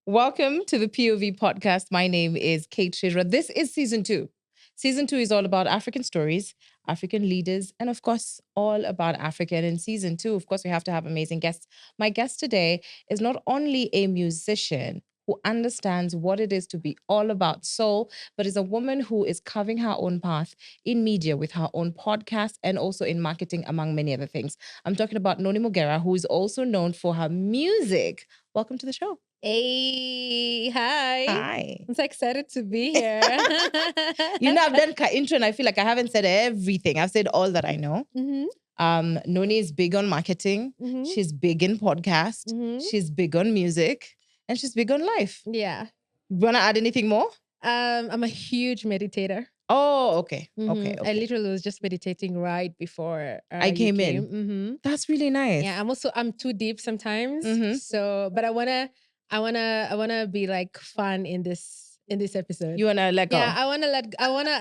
Welcome to the POV podcast. My name is Kate Shidra. This is season 2. Season 2 is all about African stories, African leaders, and of course, all about Africa. And in season 2, of course, we have to have amazing guests. My guest today is not only a musician who understands what it is to be all about soul, but is a woman who is carving her own path in media with her own podcast and also in marketing, among many other things. I'm talking about Noni Mugera, who is also known for her music. Welcome to the show. Hey, hi. Hi. I'm so excited to be here. I've done intro and I feel like I haven't said everything. I've said all that I know. Noni is big on marketing. She's big in podcast. She's big on music. And she's big on life. Yeah. Want to add anything more? I'm a huge meditator. Oh, okay. Okay. I literally was just meditating right before I came in. That's really nice. Yeah, I'm too deep sometimes. So, but I wanna be like fun in this episode. You wanna let go? Yeah, I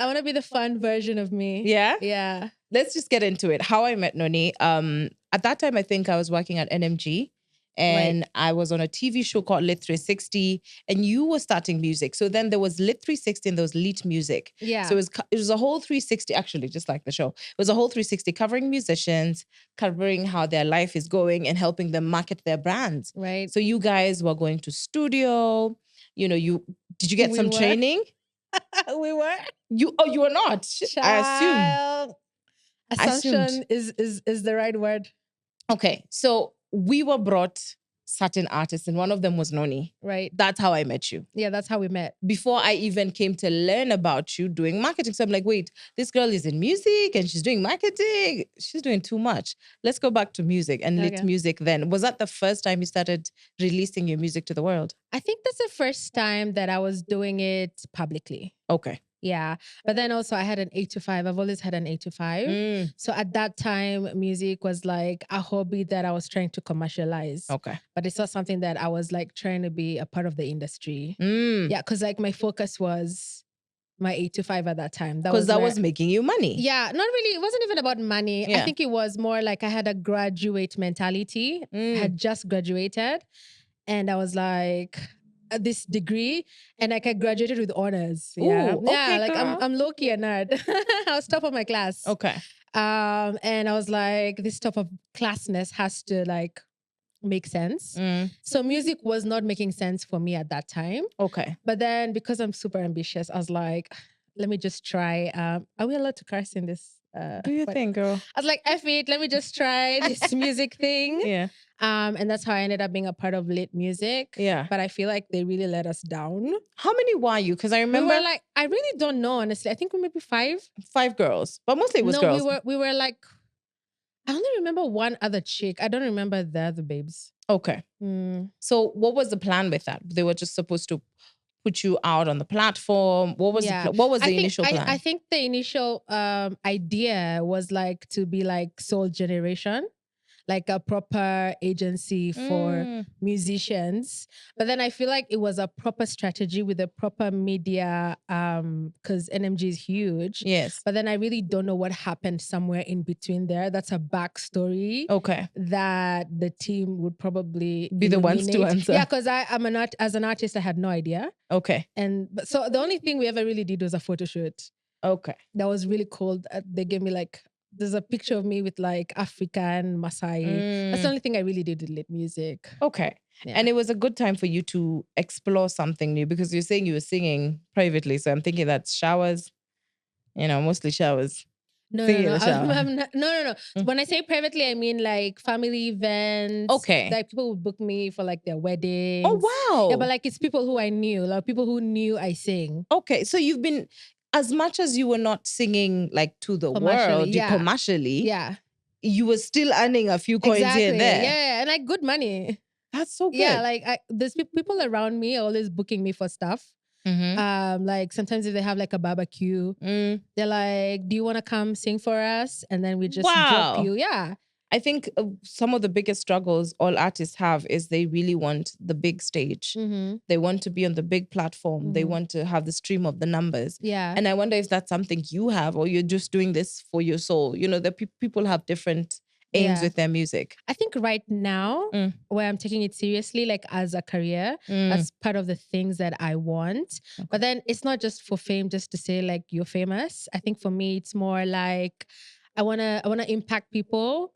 wanna be the fun version of me. Yeah? Yeah. Let's just get into it. How I met Noni. At that time, I think I was working at NMG. And right. I was on a TV show called Lit 360, and you were starting music. So then there was Lit 360 and there was Lit Music. Yeah. So it was a whole 360, actually, just like the show. It was a whole 360 covering musicians, covering how their life is going and helping them market their brands. Right. So you guys were going to studio. Did you get some training? We were. You were not. Child. I assume. Assumption is the right word. Okay. So we were brought certain artists and one of them was Noni. Right. That's how I met you. Yeah, that's how we met. Before I even came to learn about you doing marketing. So I'm like, wait, this girl is in music and she's doing marketing. She's doing too much. Let's go back to music and Lit Music then. Was that the first time you started releasing your music to the world? I think that's the first time that I was doing it publicly. Okay. Yeah. But then also I had an 8 to 5. I've always had an 8 to 5. So at that time, music was like a hobby that I was trying to commercialize. Okay. But it's not something that I was like trying to be a part of the industry. Yeah. Because like my focus was my 8 to 5 at that time. Because that was making you money. Yeah. Not really. It wasn't even about money. Yeah. I think it was more like I had a graduate mentality. I had just graduated. And I was like, this degree, and like I graduated with honors. Yeah. Ooh, okay, like girl. I'm low-key a nerd. I was top of my class. Okay. And I was like, this top of classness has to like make sense. So music was not making sense for me at that time. Okay. But then because I'm super ambitious, I was like, let me just try. Are we allowed to curse in this? Do you think, girl? I was like, F it, let me just try this music thing. Yeah. And that's how I ended up being a part of Lit Music. Yeah. But I feel like they really let us down. How many were you? Because I remember. We were like, I really don't know, honestly. I think we maybe 5. 5 girls. But mostly it was girls. We were like, I only remember one other chick. I don't remember the other babes. Okay. So what was the plan with that? They were just supposed to put you out on the platform. What was the initial plan? I think the initial idea was like to be like Soul Generation, like a proper agency for musicians. But then I feel like it was a proper strategy with a proper media, because NMG is huge. Yes. But then I really don't know what happened somewhere in between there. That's a backstory. Okay. That the team would probably be the ones to answer. Yeah, because as an artist, I had no idea. Okay. But so the only thing we ever really did was a photo shoot. Okay. That was really cool. They gave me like, there's a picture of me with like African Maasai. That's the only thing I really did with Lit Music. Okay. Yeah. And it was a good time for you to explore something new because you're saying you were singing privately. So I'm thinking that's showers, mostly showers. No. When I say privately, I mean like family events. Okay. Like people would book me for like their weddings. Oh, wow. Yeah, but like it's people who I knew, like people who knew I sing. Okay. So you've been, as much as you were not singing like to the world, commercially, you were still earning a few coins here and there. Yeah, and like good money. That's so good. Yeah, like there's people around me always booking me for stuff. Like sometimes if they have like a barbecue, they're like, do you want to come sing for us? And then we just drop you. Yeah. I think some of the biggest struggles all artists have is they really want the big stage. They want to be on the big platform. They want to have the stream of the numbers. Yeah. And I wonder if that's something you have or you're just doing this for your soul. The people have different aims Yeah. with their music? I think right now, Mm. where I'm taking it seriously, like as a career, that's part of the things that I want. Okay. But then it's not just for fame, just to say like you're famous. I think for me, it's more like I wanna impact people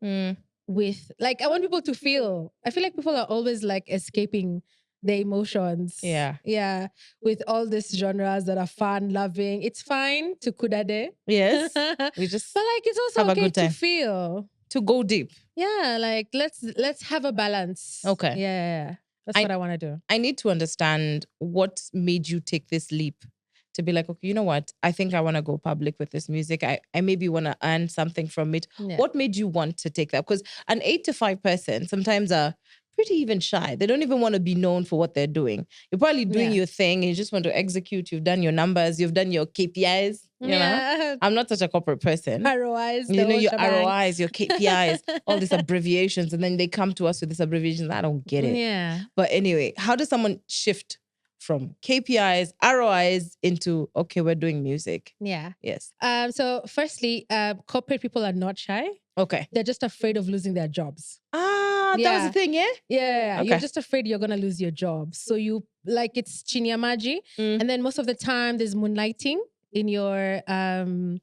with like I want people to feel. I feel like people are always like escaping their emotions. Yeah. Yeah. With all these genres that are fun, loving. It's fine to kudade. Yes. But We just like it's also have a okay good to time. feel. To go deep. Yeah, like let's have a balance. Okay. Yeah. That's what I want to do. I need to understand what made you take this leap to be like, okay, you know what? I think I want to go public with this music. I maybe want to earn something from it. Yeah. What made you want to take that? Because an 8 to 5 person sometimes are pretty even shy. They don't even want to be known for what they're doing. You're probably doing your thing and you just want to execute. You've done your numbers, you've done your KPIs. You know, I'm not such a corporate person. ROIs, You know, your ROIs, your KPIs, all these abbreviations, and then they come to us with these abbreviations. I don't get it. Yeah. But anyway, how does someone shift from KPIs, ROIs into, okay, we're doing music? Yeah. Yes. So firstly, corporate people are not shy. Okay. They're just afraid of losing their jobs. That was the thing, yeah? Yeah. Okay. You're just afraid you're gonna lose your job. So you like it's chinyamaji. And then most of the time there's moonlighting in your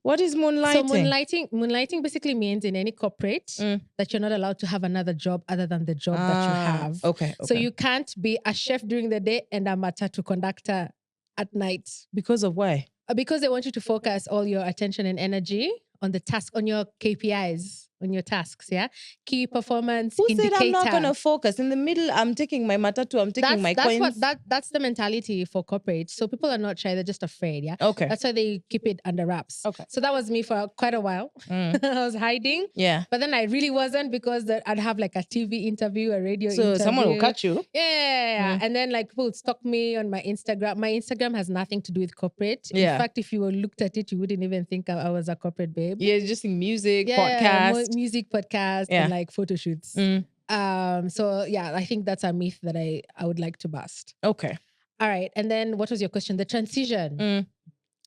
What is moonlighting? So moonlighting basically means in any corporate that you're not allowed to have another job other than the job that you have. Okay. So you can't be a chef during the day and a matatu conductor at night. Because of why? Because they want you to focus all your attention and energy on the task, on your KPIs, on your tasks, yeah? Key performance Who indicator. said I'm not going to focus? In the middle, I'm taking my matatu, I'm taking my coins. That's the mentality for corporate. So people are not shy, they're just afraid, yeah? Okay. That's why they keep it under wraps. Okay. So that was me for quite a while. I was hiding. Yeah. But then I really wasn't because I'd have like a TV interview, a radio interview. So someone will catch you. Yeah. And then like people would stalk me on my Instagram. My Instagram has nothing to do with corporate. Yeah. In fact, if you looked at it, you wouldn't even think I was a corporate babe. Yeah, just in music, podcast. Music, podcast, and like photo shoots. So yeah, I think that's a myth that I would like to bust. Okay. All right. And then what was your question? The transition.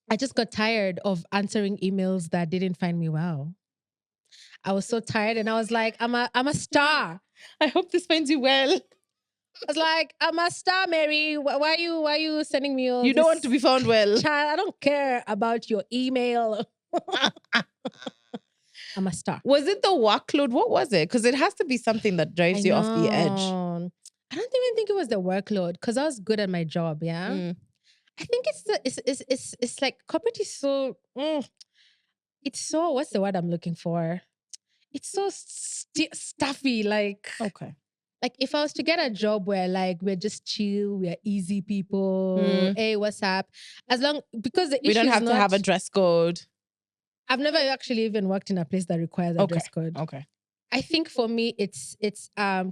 I just got tired of answering emails that didn't find me well. I was so tired and I was like, I'm a star. I hope this finds you well. I was like, I'm a star, Mary. Why are you sending me all You don't want to be found well. Child, I don't care about your email. I'm a star. Was it the workload? What was it? Because it has to be something that drives you off the edge. I don't even think it was the workload because I was good at my job. Yeah, I think it's like corporate is so. It's so, what's the word I'm looking for? It's so stuffy. Like okay. Like if I was to get a job where like we're just chill, we're easy people. Hey, what's up? Because we don't have to have a dress code. I've never actually even worked in a place that requires a dress code. Okay. I think for me, it's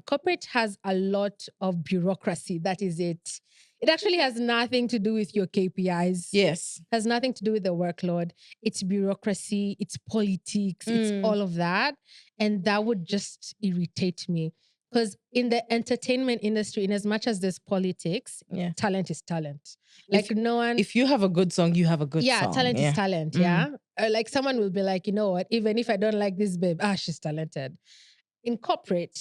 corporate has a lot of bureaucracy. That is it. It actually has nothing to do with your KPIs. Yes. Has nothing to do with the workload. It's bureaucracy, it's politics, it's all of that. And that would just irritate me. Because in the entertainment industry, in as much as there's politics, talent is talent. Like if you have a good song, you have a good song. Yeah, talent is talent, yeah. Like someone will be like, you know what, even if I don't like this babe, she's talented. In corporate,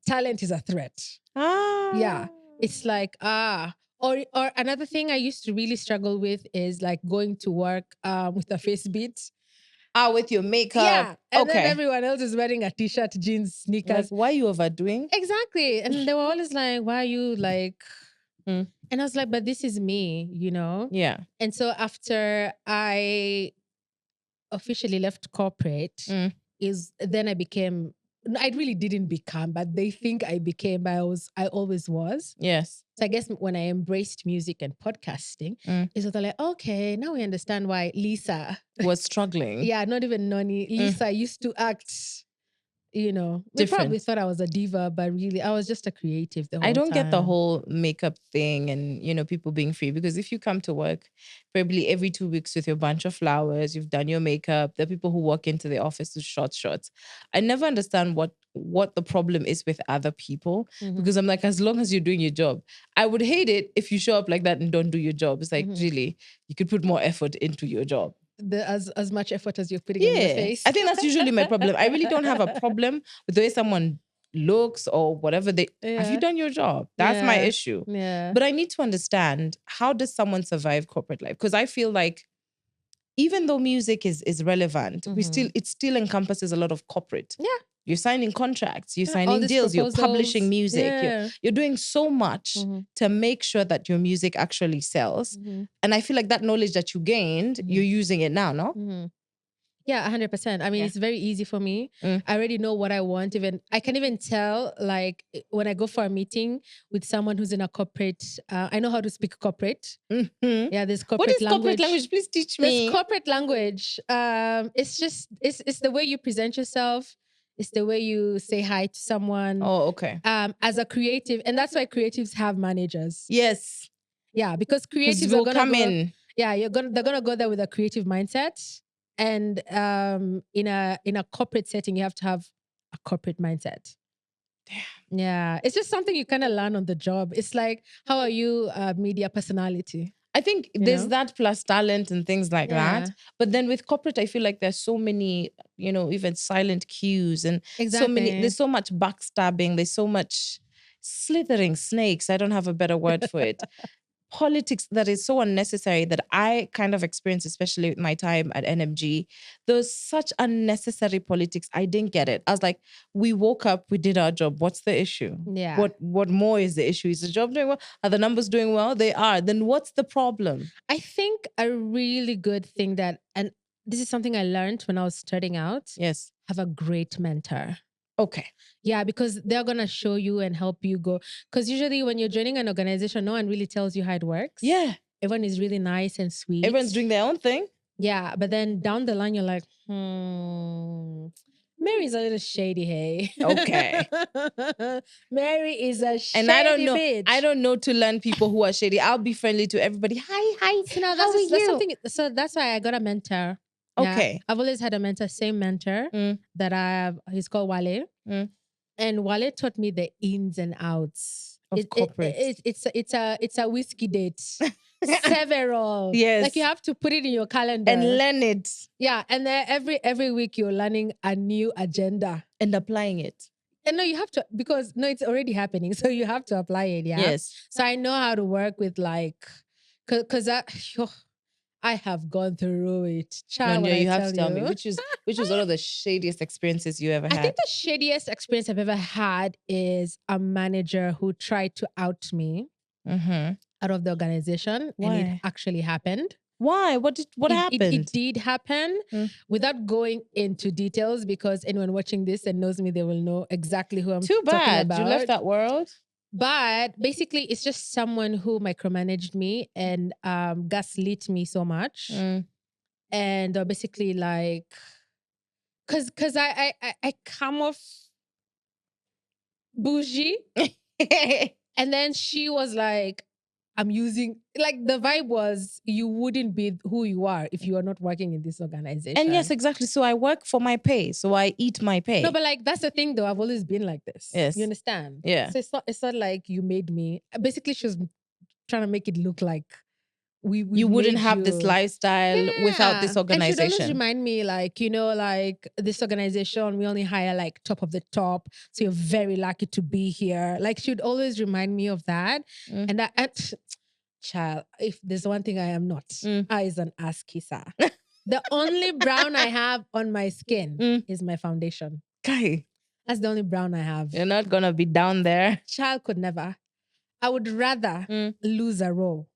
talent is a threat. Yeah. It's like, or another thing I used to really struggle with is like going to work with a face beat. With your makeup. Yeah. And then everyone else is wearing a t-shirt, jeans, sneakers. Like, why are you overdoing? Exactly. And they were always like, why are you like... And I was like, but this is me, you know? Yeah. And so after I officially left corporate, then I really didn't become, but they think I became, but I always was. Yes. So I guess when I embraced music and podcasting, it's sort of like, okay, now we understand why Lisa was struggling. Yeah, not even Noni. Lisa used to act, you know, we probably thought I was a diva, but really I was just a creative the whole time. I don't get the whole makeup thing and, you know, people being free, because if you come to work probably every 2 weeks with your bunch of flowers, you've done your makeup, there are people who walk into the office with shorts. I never understand what the problem is with other people, because I'm like, as long as you're doing your job. I would hate it if you show up like that and don't do your job. It's like, really, you could put more effort into your job. as much effort as you're putting in your Yeah. face. I think that's usually my problem. I really don't have a problem with the way someone looks or whatever have you Yeah. done your job? That's my Yeah. issue. Yeah. But I need to understand, how does someone survive corporate life? Because I feel like even though music is relevant, it still encompasses a lot of corporate. Yeah. You're signing contracts, you're All signing these deals, you're proposals. publishing music, Yeah. you're doing so much to make sure that your music actually sells. And I feel like that knowledge that you gained, you're using it now, no? Yeah, 100%. I mean, it's very easy for me. I already know what I want. I can even tell, like, when I go for a meeting with someone who's in a corporate, I know how to speak corporate. Yeah, there's corporate What is language. corporate language? Please teach me. There's corporate language. It's just, it's the way you present yourself. It's the way you say hi to someone. Oh, okay. As a creative, and that's why creatives have managers. Yes. Yeah, because creatives will are gonna come go, in. Yeah, they're gonna go there with a creative mindset. And in a corporate setting, you have to have a corporate mindset. Damn. Yeah, it's just something you kind of learn on the job. It's like, how are you a media personality? I think there's that plus talent and things like that. But then with corporate, I feel like there's so many, even silent cues and there's so much backstabbing. There's so much slithering snakes. I don't have a better word for it. Politics that is so unnecessary that I kind of experienced, especially with my time at NMG. There's such unnecessary politics. I didn't get it. I was like, we woke up, we did our job. What's the issue? Yeah. What more is the issue? Is the job doing well? Are the numbers doing well? They are. Then what's the problem? I think a really good thing and this is something I learned when I was starting out. Yes. Have a great mentor. Okay. Yeah, because they're going to show you and help you go. Because usually when you're joining an organization, no one really tells you how it works. Yeah. Everyone is really nice and sweet. Everyone's doing their own thing. Yeah, but then down the line, you're like, Mary's a little shady, hey. Okay. Mary is a shady and I don't know. bitch. I don't know to learn people who are shady. I'll be friendly to everybody. Hi. So now How are you? that's something. So that's why I got a mentor. Okay. Yeah, I've always had a mentor, same mentor that I have. He's called Wale. And Wale taught me the ins and outs of corporate. It's a whiskey date. Several. Yes. Like you have to put it in your calendar. And learn it. Yeah. And then every week you're learning a new agenda. And applying it. And no, you have to, because it's already happening. So you have to apply it. Yeah. Yes. So I know how to work with because I have gone through it. Child, no, you have to tell me, you. which was one of the shadiest experiences you ever had. I think the shadiest experience I've ever had is a manager who tried to out me out of the organization. Why? And it actually happened. Why? What happened? It did happen without going into details, because anyone watching this and knows me, they will know exactly who I'm Too bad. talking about. You left that world. But basically, it's just someone who micromanaged me and gaslit me so much. And basically, like, because I come off bougie. And then she was like, I'm using, like, the vibe was, you wouldn't be who you are if you are not working in this organization. And yes, exactly. So I work for my pay. So I eat my pay. No, but like, that's the thing though. I've always been like this. Yes. You understand? Yeah. So it's not like you made me. Basically, she was trying to make it look like you wouldn't have this lifestyle without this organization. And she'd always remind me, like, like, this organization, we only hire like top of the top. So you're very lucky to be here. Like, she'd always remind me of that. And that, child, if there's one thing I am not, I is an ass kisser. The only brown I have on my skin is my foundation. Okay. That's the only brown I have. You're not going to be down there. Child could never. I would rather lose a role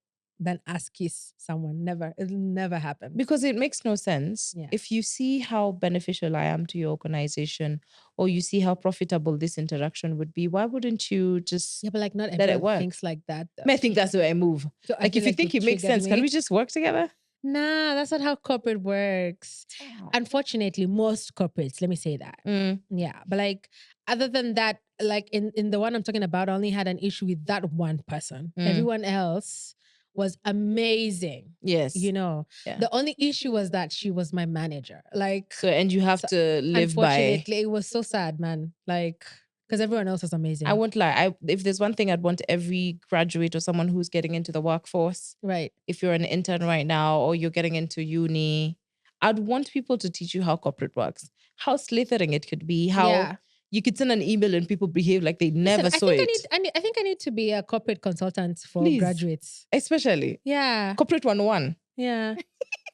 than ass kiss someone. Never. It'll never happen. Because it makes no sense. Yeah. If you see how beneficial I am to your organization, or you see how profitable this interaction would be, why wouldn't you just but like, not let it everyone work? thinks like that, though. I think that's the way I move. So like, if you think it makes sense, can we just work together? Nah, that's not how corporate works. Yeah. Unfortunately, most corporates, let me say that. Yeah. But like, other than that, like in the one I'm talking about, I only had an issue with that one person. Everyone else was amazing. Yes. Yeah. The only issue was that she was my manager. Like, so, and you have to live by. Unfortunately, it was so sad, man. Like, because everyone else was amazing. I won't lie. If there's one thing I'd want every graduate or someone who's getting into the workforce, right? If you're an intern right now or you're getting into uni, I'd want people to teach you how corporate works, how slithering it could be, how Yeah. you could send an email and people behave like they Listen, never I saw think it. I think I need to be a corporate consultant for Please. graduates. Especially Yeah. corporate 101. Yeah.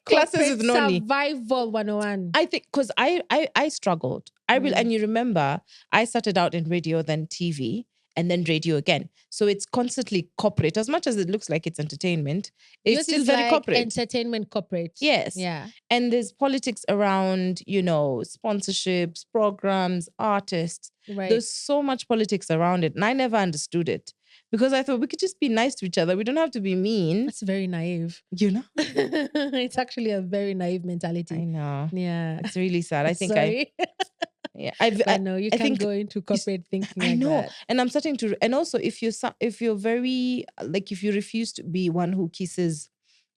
Classes Corporate with Noni. survival 101. I think because I struggled. I will, Mm. and you remember, I started out in radio, then TV, and then radio again. So it's constantly corporate. As much as it looks like it's entertainment, it's Yours still is very like corporate. entertainment corporate. Yes. Yeah. And there's politics around, sponsorships, programs, artists. Right. There's so much politics around it. And I never understood it because I thought we could just be nice to each other. We don't have to be mean. That's very naive. It's actually a very naive mentality. I know. Yeah. It's really sad. I think Sorry. I know you I can think go into corporate thinking I like know. that. And I'm starting to, and also if you're very, like if you refuse to be one who kisses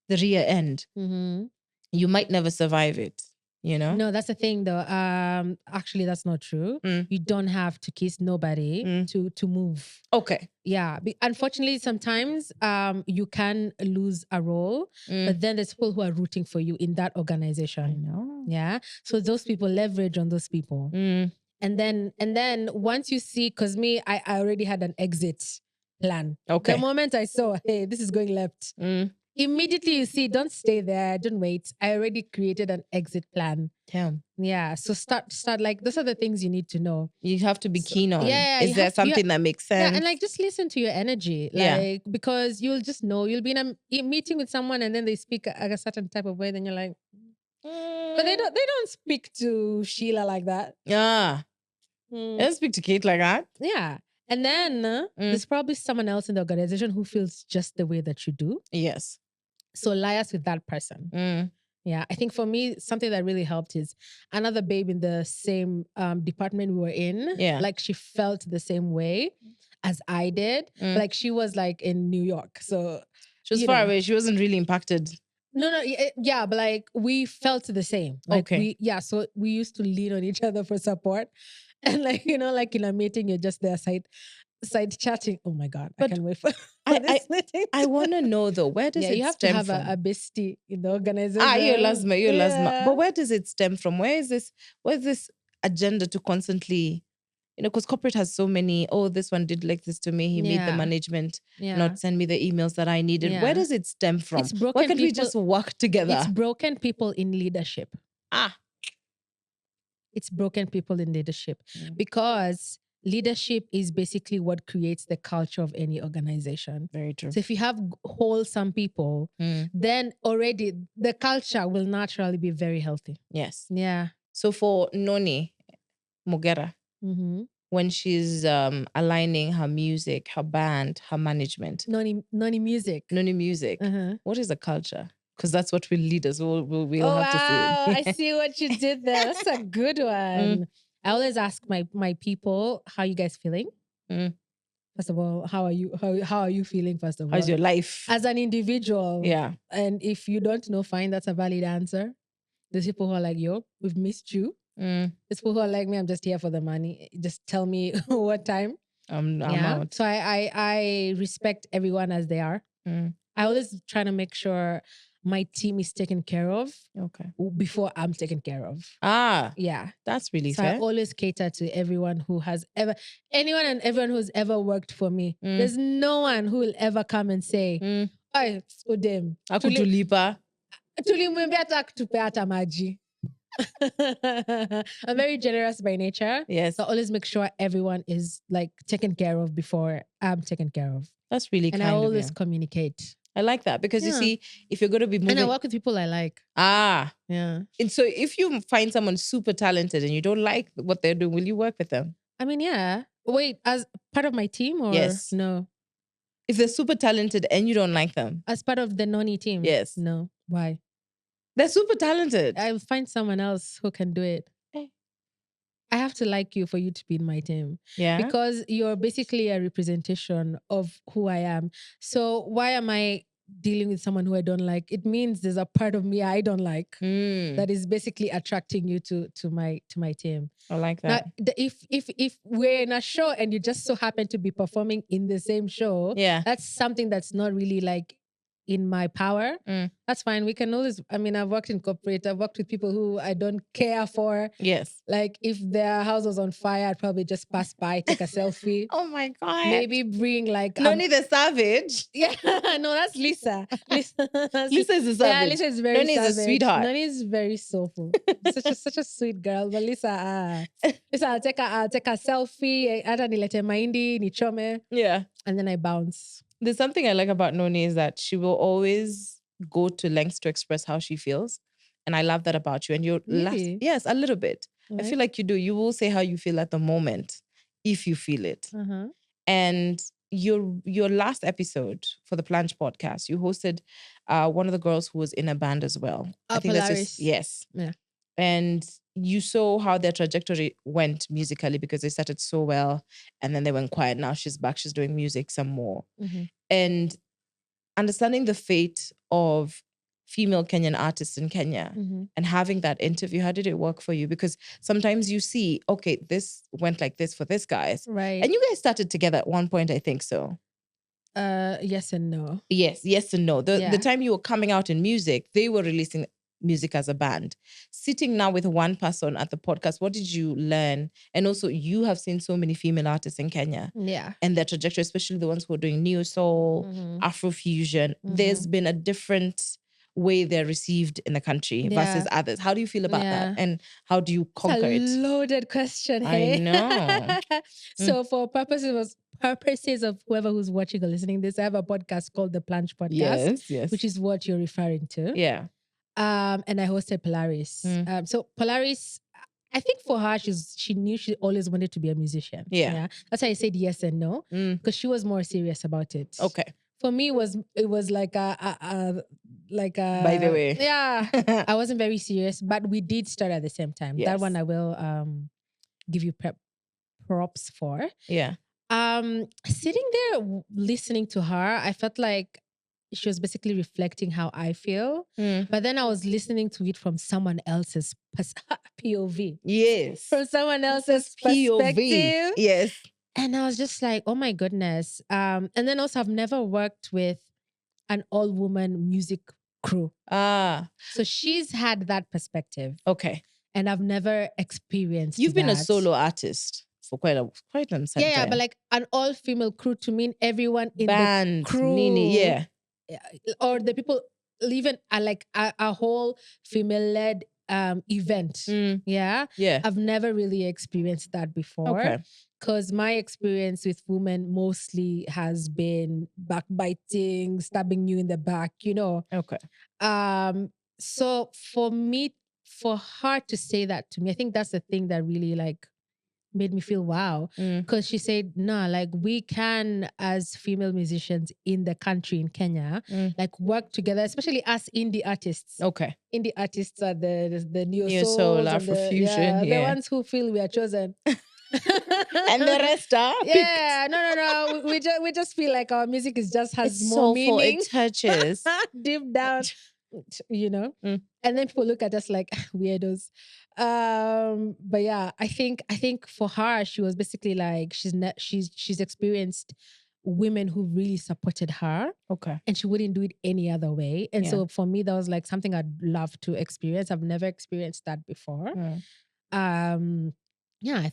the rear end, Mm-hmm. you might never survive it, No, that's the thing though. Actually, that's not true. Mm. You don't have to kiss nobody to move. Okay. Yeah. Unfortunately, sometimes you can lose a role, but then there's people who are rooting for you in that organization. I know. Yeah. So those people leverage on those people. And then once you see, because me, I already had an exit plan. Okay. The moment I saw, hey, this is going left. Immediately you see, don't stay there, don't wait. I already created an exit plan. Damn. Yeah. So start like those are the things you need to know. You have to be keen on. Yeah. Is there something that makes sense? Yeah, and like just listen to your energy. Like because you'll just know you'll be in a meeting with someone and then they speak a certain type of way, then you're like, but they don't speak to Sheila like that. Yeah. They don't speak to Kate like that. Yeah. And then there's probably someone else in the organization who feels just the way that you do. Yes. So liaise with that person. Yeah. I think for me, something that really helped is another babe in the same department we were in. Yeah. Like she felt the same way as I did. Like she was like in New York. So she was far away. She wasn't really impacted. No, yeah, but like we felt the same. Like so we used to lean on each other for support. And like, like in a meeting, you're just there side chatting. Oh my God, I can't wait for this meeting. I want to know though, where does it stem from? You have to have a bestie in the organization. You're lasma. But where does it stem from? Where's this agenda to constantly, because corporate has so many, this one did like this to me. He made the management not send me the emails that I needed. Yeah. Where does it stem from? Why can't we just work together? It's broken people in leadership. It's broken people in leadership because leadership is basically what creates the culture of any organization. Very true. So if you have wholesome people, then already the culture will naturally be very healthy. Yes. Yeah. So for Noni Mugera, when she's aligning her music, her band, her management. Noni Music. What is the culture? Because that's what leaders will have to see. I see what you did there. That's a good one. I always ask my people, how are you guys feeling? First of all, how are you feeling, first of all? How's your life? As an individual. Yeah. And if you don't know, fine, that's a valid answer. There's people who are like, yo, we've missed you. There's people who are like me, I'm just here for the money. Just tell me what time. I'm out. So I respect everyone as they are. I always try to make sure my team is taken care of before I'm taken care of. Yeah. That's really so fair. I always cater to everyone who has anyone and everyone who's ever worked for me. There's no one who will ever come and say, "Ay, Udem, akutulipa. Tulimwambia hata kutupe hata maji." I'm very generous by nature. Yes. So I always make sure everyone is like taken care of before I'm taken care of. That's really kind of you. And I of always communicate. I like that because you see, if you're going to be moving... And I work with people I like. Yeah. And so if you find someone super talented and you don't like what they're doing, will you work with them? I mean, yeah. Wait, as part of my team or yes. No? If they're super talented and you don't like them? As part of the Noni team? Yes. No. Why? They're super talented. I'll find someone else who can do it. I have to like you for you to be in my team. Yeah. Because you're basically a representation of who I am. So why am I dealing with someone who I don't like? It means there's a part of me I don't like that is basically attracting you to my team. I like that. Now, if we're in a show and you just so happen to be performing in the same show, that's something that's not really like in my power, Mm. that's fine. We can always, I mean, I've worked in corporate, I've worked with people who I don't care for. Yes. Like if their house was on fire, I'd probably just pass by, take a selfie. Oh my God. Maybe bring like Noni the savage. yeah, no, that's Lisa. Lisa Lisa is a yeah, savage. Lisa is very Noni is a savage. sweetheart. Noni is very soulful. such a sweet girl. But Lisa, I'll take a selfie. Hata nilete mahindi, nichome, Yeah. and then I bounce. There's something I like about Noni is that she will always go to lengths to express how she feels. And I love that about you. And you're Really? yes, a little bit. I feel like you do. You will say how you feel at the moment if you feel it. Uh-huh. And your last episode for the Plunge podcast, you hosted one of the girls who was in a band as well. I think Polaris. that's yes. Yeah. And you saw how their trajectory went musically because they started so well and then they went quiet. Now she's back. She's doing music some more. Mm-hmm. And understanding the fate of female Kenyan artists in Kenya and having that interview, how did it work for you? Because sometimes you see, okay, this went like this for this guys. Right. And you guys started together at one point, I think so. Yes and no. Yes and no. The Yeah. time you were coming out in music, they were releasing music as a band. Sitting now with one person at the podcast, what did you learn? And also, you have seen so many female artists in Kenya. Yeah. And their trajectory, especially the ones who are doing neo soul, Afrofusion. There's been a different way they're received in the country versus others. How do you feel about that? And how do you conquer it? It's a loaded question, I hey? know. So for purposes of whoever who's watching or listening this, I have a podcast called the Plunge Podcast, Yes. which is what you're referring to. Yeah. And I hosted Polaris. So Polaris, I think for her, she knew she always wanted to be a musician. Yeah. That's why I said yes and no, because she was more serious about it. Okay. For me, it was like a By the way. Yeah. I wasn't very serious, but we did start at the same time. Yes. That one I will give you props for. Yeah. Sitting there listening to her, I felt like she was basically reflecting how I feel. But then I was listening to it from someone else's POV. Yes. From someone else's POV. perspective. Yes. And I was just like, oh my goodness. And then also I've never worked with an all-woman music crew. So she's had that perspective. Okay. And I've never experienced You've been a that. solo artist for quite some time. Yeah, but like an all-female crew to mean everyone in band, the crew. Nini, yeah. Or the people, even like a whole female-led event. Yeah. I've never really experienced that before. Okay. Because my experience with women mostly has been backbiting, stabbing you in the back, you know. Okay. So for her to say that to me, I think that's the thing that really like made me feel wow. Because she said, nah, like we can, as female musicians in the country, in Kenya, like work together, especially us indie artists. Okay. Indie artists are the neo soul, souls, Afrofusion, the ones who feel we are chosen. And the rest are yeah, no. We just feel like our music has more soulful, meaning. it touches deep down, you know. And then people look at us like weirdos. But yeah, I think for her, she was basically like she's experienced women who really supported her. Okay. And she wouldn't do it any other way. And so for me, that was like something I'd love to experience. I've never experienced that before. Yeah,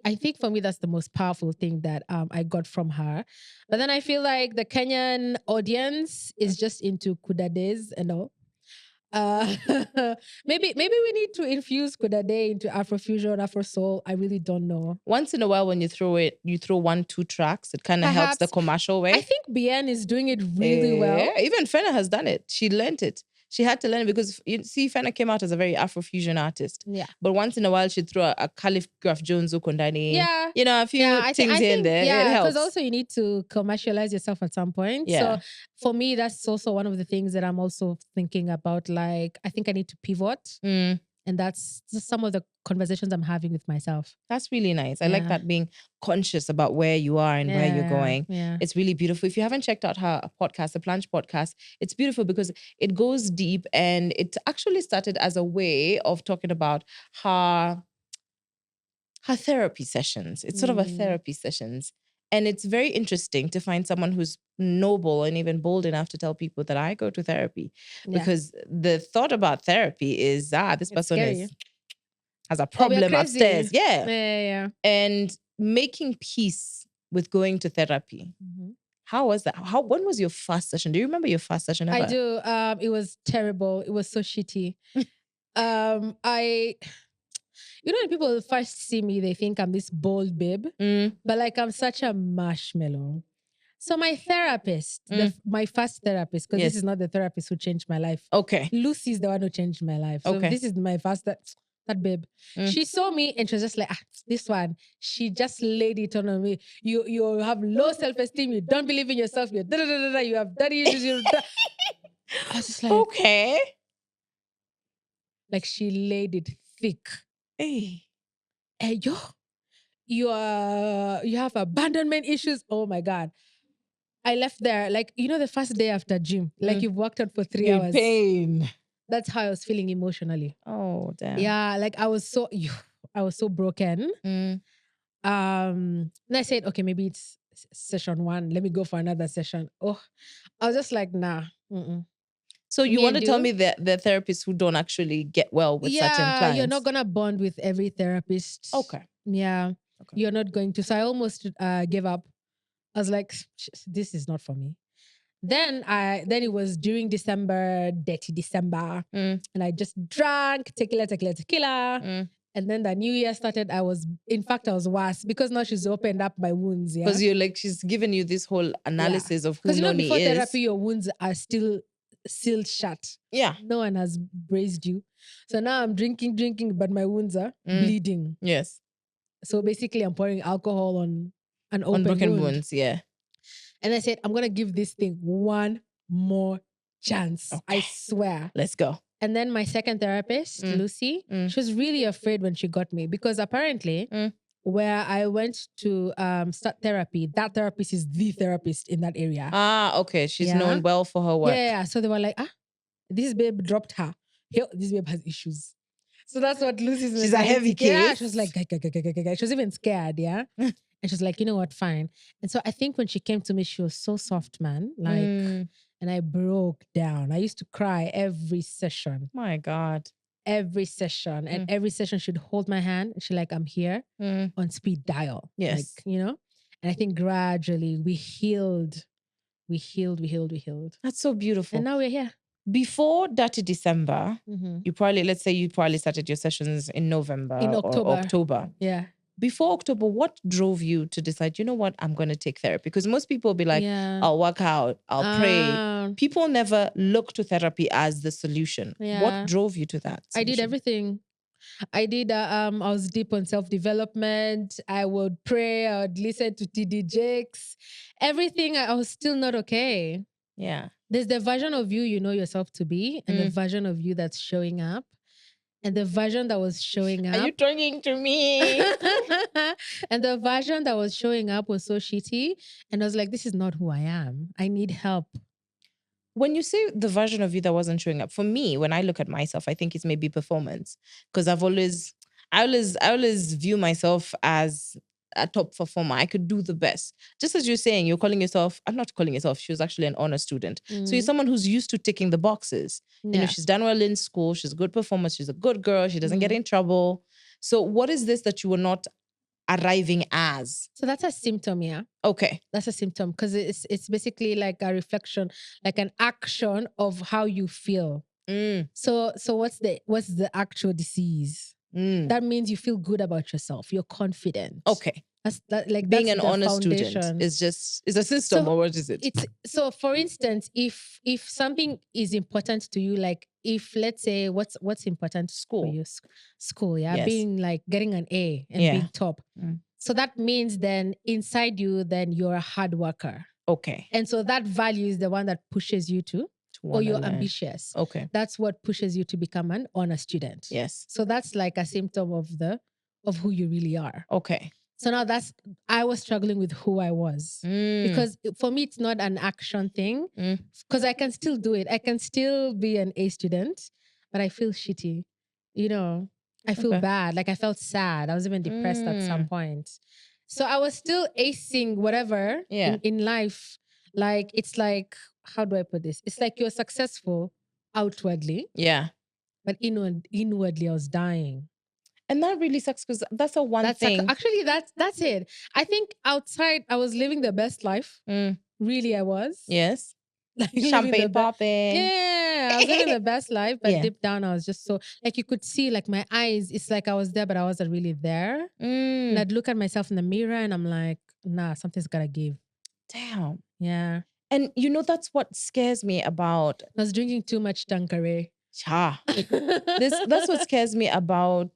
I think for me that's the most powerful thing that I got from her. But then I feel like the Kenyan audience is just into kudades and all. Maybe we need to infuse kudade into Afrofusion, Afro soul. I really don't know. Once in a while, when you throw 1-2 tracks, it kind of helps the commercial way. I think Bien is doing it really well. Even Fena has done it. She learned it. She had to learn it because you see, Fena came out as a very Afrofusion artist. Yeah. But once in a while, she'd throw a Calligraph Jones Ukondani. Yeah. You know, a few things here and there. Yeah, it helps. because also you need to commercialize yourself at some point. Yeah. So for me, that's also one of the things that I'm also thinking about. Like, I think I need to pivot. And that's just some of the conversations I'm having with myself. That's really nice. I like that, being conscious about where you are and where you're going. Yeah. It's really beautiful. If you haven't checked out her podcast, the Plunge Podcast, it's beautiful because it goes deep, and it actually started as a way of talking about her therapy sessions. It's sort of a therapy sessions. And it's very interesting to find someone who's noble and even bold enough to tell people that I go to therapy. Yeah. Because the thought about therapy is, this person scary. has a Oh, we are problem crazy. upstairs. Yeah. Yeah. And making peace with going to therapy. Mhm. How was that? When was your first session? Do you remember your first session ever? I do. It was terrible. It was so shitty. When people first see me, they think I'm this bold babe, but like I'm such a marshmallow. So my therapist, my first therapist, because Yes. this is not the therapist who changed my life. Okay. Lucy's the one who changed my life. So Okay. this is my first, that babe. She saw me and she was just like, this one. She just laid it on me. You have low self-esteem. You don't believe in yourself. You you have daddy issues. I was just like, Okay. like she laid it thick. Hey. Hey, you have abandonment issues. Oh my God. I left there, like, the first day after gym, like you've worked out for 3 hours. Pain. That's how I was feeling emotionally. Oh, damn. Yeah, like I was so broken. And I said, okay, maybe it's session 1. Let me go for another session. Oh, I was just like, nah. So you Me want to and tell you? me that the therapists who don't actually get well with certain clients? You're not gonna bond with every therapist. Okay. Yeah. Okay. You're not going to. So I almost gave up. I was like, this is not for me. Then it was during December, dirty December, and I just drank tequila. And then the new year started. I was worse because now she's opened up my wounds. Yeah, Because you're like, she's given you this whole analysis of who because Noni before is. therapy, your wounds are still sealed shut. Yeah. No one has braced you. So now I'm drinking, but my wounds are bleeding. Yes. So basically, I'm pouring alcohol on an open broken wound. wounds. Yeah. And I said, I'm gonna give this thing one more chance. Okay. I swear. Let's go. And then my second therapist, Lucy, she was really afraid when she got me because apparently where I went to start therapy, that therapist is the therapist in that area. Okay. She's known well for her work. Yeah. So they were like, this babe dropped her. This babe has issues. So that's what Lucy's She's a heavy case. Yeah, she was like, she was even scared, yeah. And she's like, you know what, fine. And so I think when she came to me, she was so soft, man. Like, and I broke down. I used to cry every session. My God. Every session. And every session she'd hold my hand and she's like, I'm here on speed dial. Yes. Like, And I think gradually we healed. We healed. That's so beautiful. And now we're here. Before Dirty December, you probably started your sessions in November or October. Yeah. Before October, what drove you to decide, you know what, I'm going to take therapy? Because most people will be like, I'll work out, I'll pray. People never look to therapy as the solution. Yeah. What drove you to that solution? I did everything. I did, I was deep on self-development. I would pray, I would listen to TD Jakes. Everything, I was still not okay. Yeah. There's the version of you you know yourself to be, and the version of you that's showing up. And the version that was showing up. Are you talking to me? And the version that was showing up was so shitty. And I was like, this is not who I am. I need help. When you say the version of you that wasn't showing up, for me, when I look at myself, I think it's maybe performance. Because I always view myself as a top performer. I could do the best. Just as you're saying, I'm not calling yourself, she was actually an honor student. So you're someone who's used to ticking the boxes. Yeah. She's done well in school, she's a good performer, she's a good girl, she doesn't get in trouble. So what is this that you were not arriving as? So that's a symptom, yeah. Okay. That's a symptom because it's basically like a reflection, like an action of how you feel. So what's the actual disease? That means you feel good about yourself. You're confident. Okay. Being an honor student is a system, or what is it? So for instance, if something is important to you, like if let's say what's important School. for you, school, yeah, Yes. being like getting an A and being top. So that means then inside you, then you're a hard worker. Okay. And so that value is the one that pushes you to or you're ambitious. Okay. That's what pushes you to become an honor student. Yes. So that's like a symptom of who you really are. Okay. So now I was struggling with who I was. Because for me, it's not an action thing. Because I can still do it. I can still be an A student, but I feel shitty. I feel bad. Like I felt sad. I was even depressed at some point. So I was still acing whatever Yeah. in life. Like, it's like, how do I put this? It's like you're successful outwardly, Yeah. but inwardly I was dying. And that really sucks because that's a one thing. Actually, that's it. I think outside I was living the best life. Really, I was. Yes. Like living Champagne the popping. Yeah, I was living the best life, but Yeah. deep down I was just so, like, you could see, like, my eyes, it's like I was there, but I wasn't really there. And I'd look at myself in the mirror and I'm like, nah, something's gotta give. Damn. Yeah. And you know, that's what scares me about. I was drinking too much Tanqueray. That's what scares me about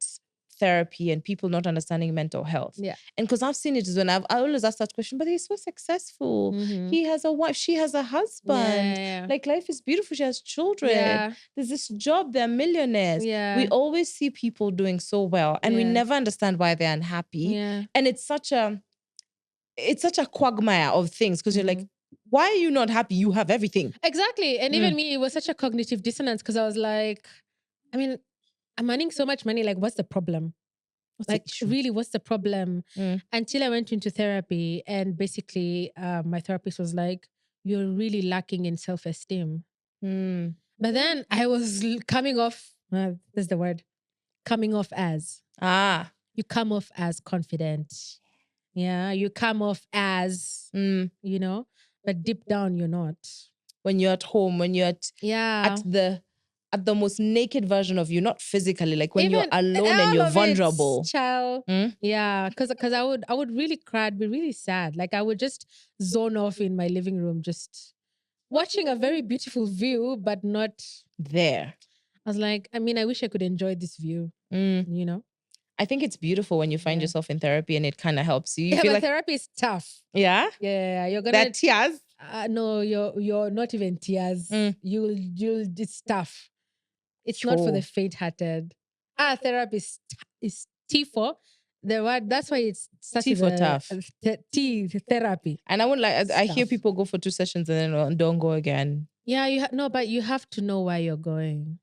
therapy and people not understanding mental health. Yeah. And because I've seen it as when I always ask that question, but he's so successful. He has a wife, she has a husband. Yeah. Like, life is beautiful. She has children. Yeah. There's this job, they're millionaires. Yeah. We always see people doing so well and we Yeah. never understand why they're unhappy. Yeah. And it's such a quagmire of things because you're like, why are you not happy? You have everything. Exactly. And even me, it was such a cognitive dissonance because I was like, I mean, I'm earning so much money. Like, what's the problem? Like, really, what's the problem? Until I went into therapy and basically my therapist was like, you're really lacking in self-esteem. But then I was coming off, that's the word, coming off as. You come off as confident. Yeah, you come off as, you know, but deep down you're not. When you're at home, when you're at the most naked version of you, not physically, like when you're alone and you're vulnerable. Child. Yeah, because I would really cry, I'd be really sad. Like, I would just zone off in my living room, just watching a very beautiful view, but not there. I was like, I mean, I wish I could enjoy this view, you know? I think it's beautiful when you find yourself in therapy and it kind of helps you. You Yeah, feel but like therapy is tough. Yeah? Yeah, you're gonna. There are tears? No, you're not even tears. You'll it's tough. It's not for the faint-hearted. Therapy is T for the word. That's why it's such T for tough. T therapy. And I wouldn't like. I hear people go for 2 sessions and then don't go again. Yeah, no, but you have to know why you're going.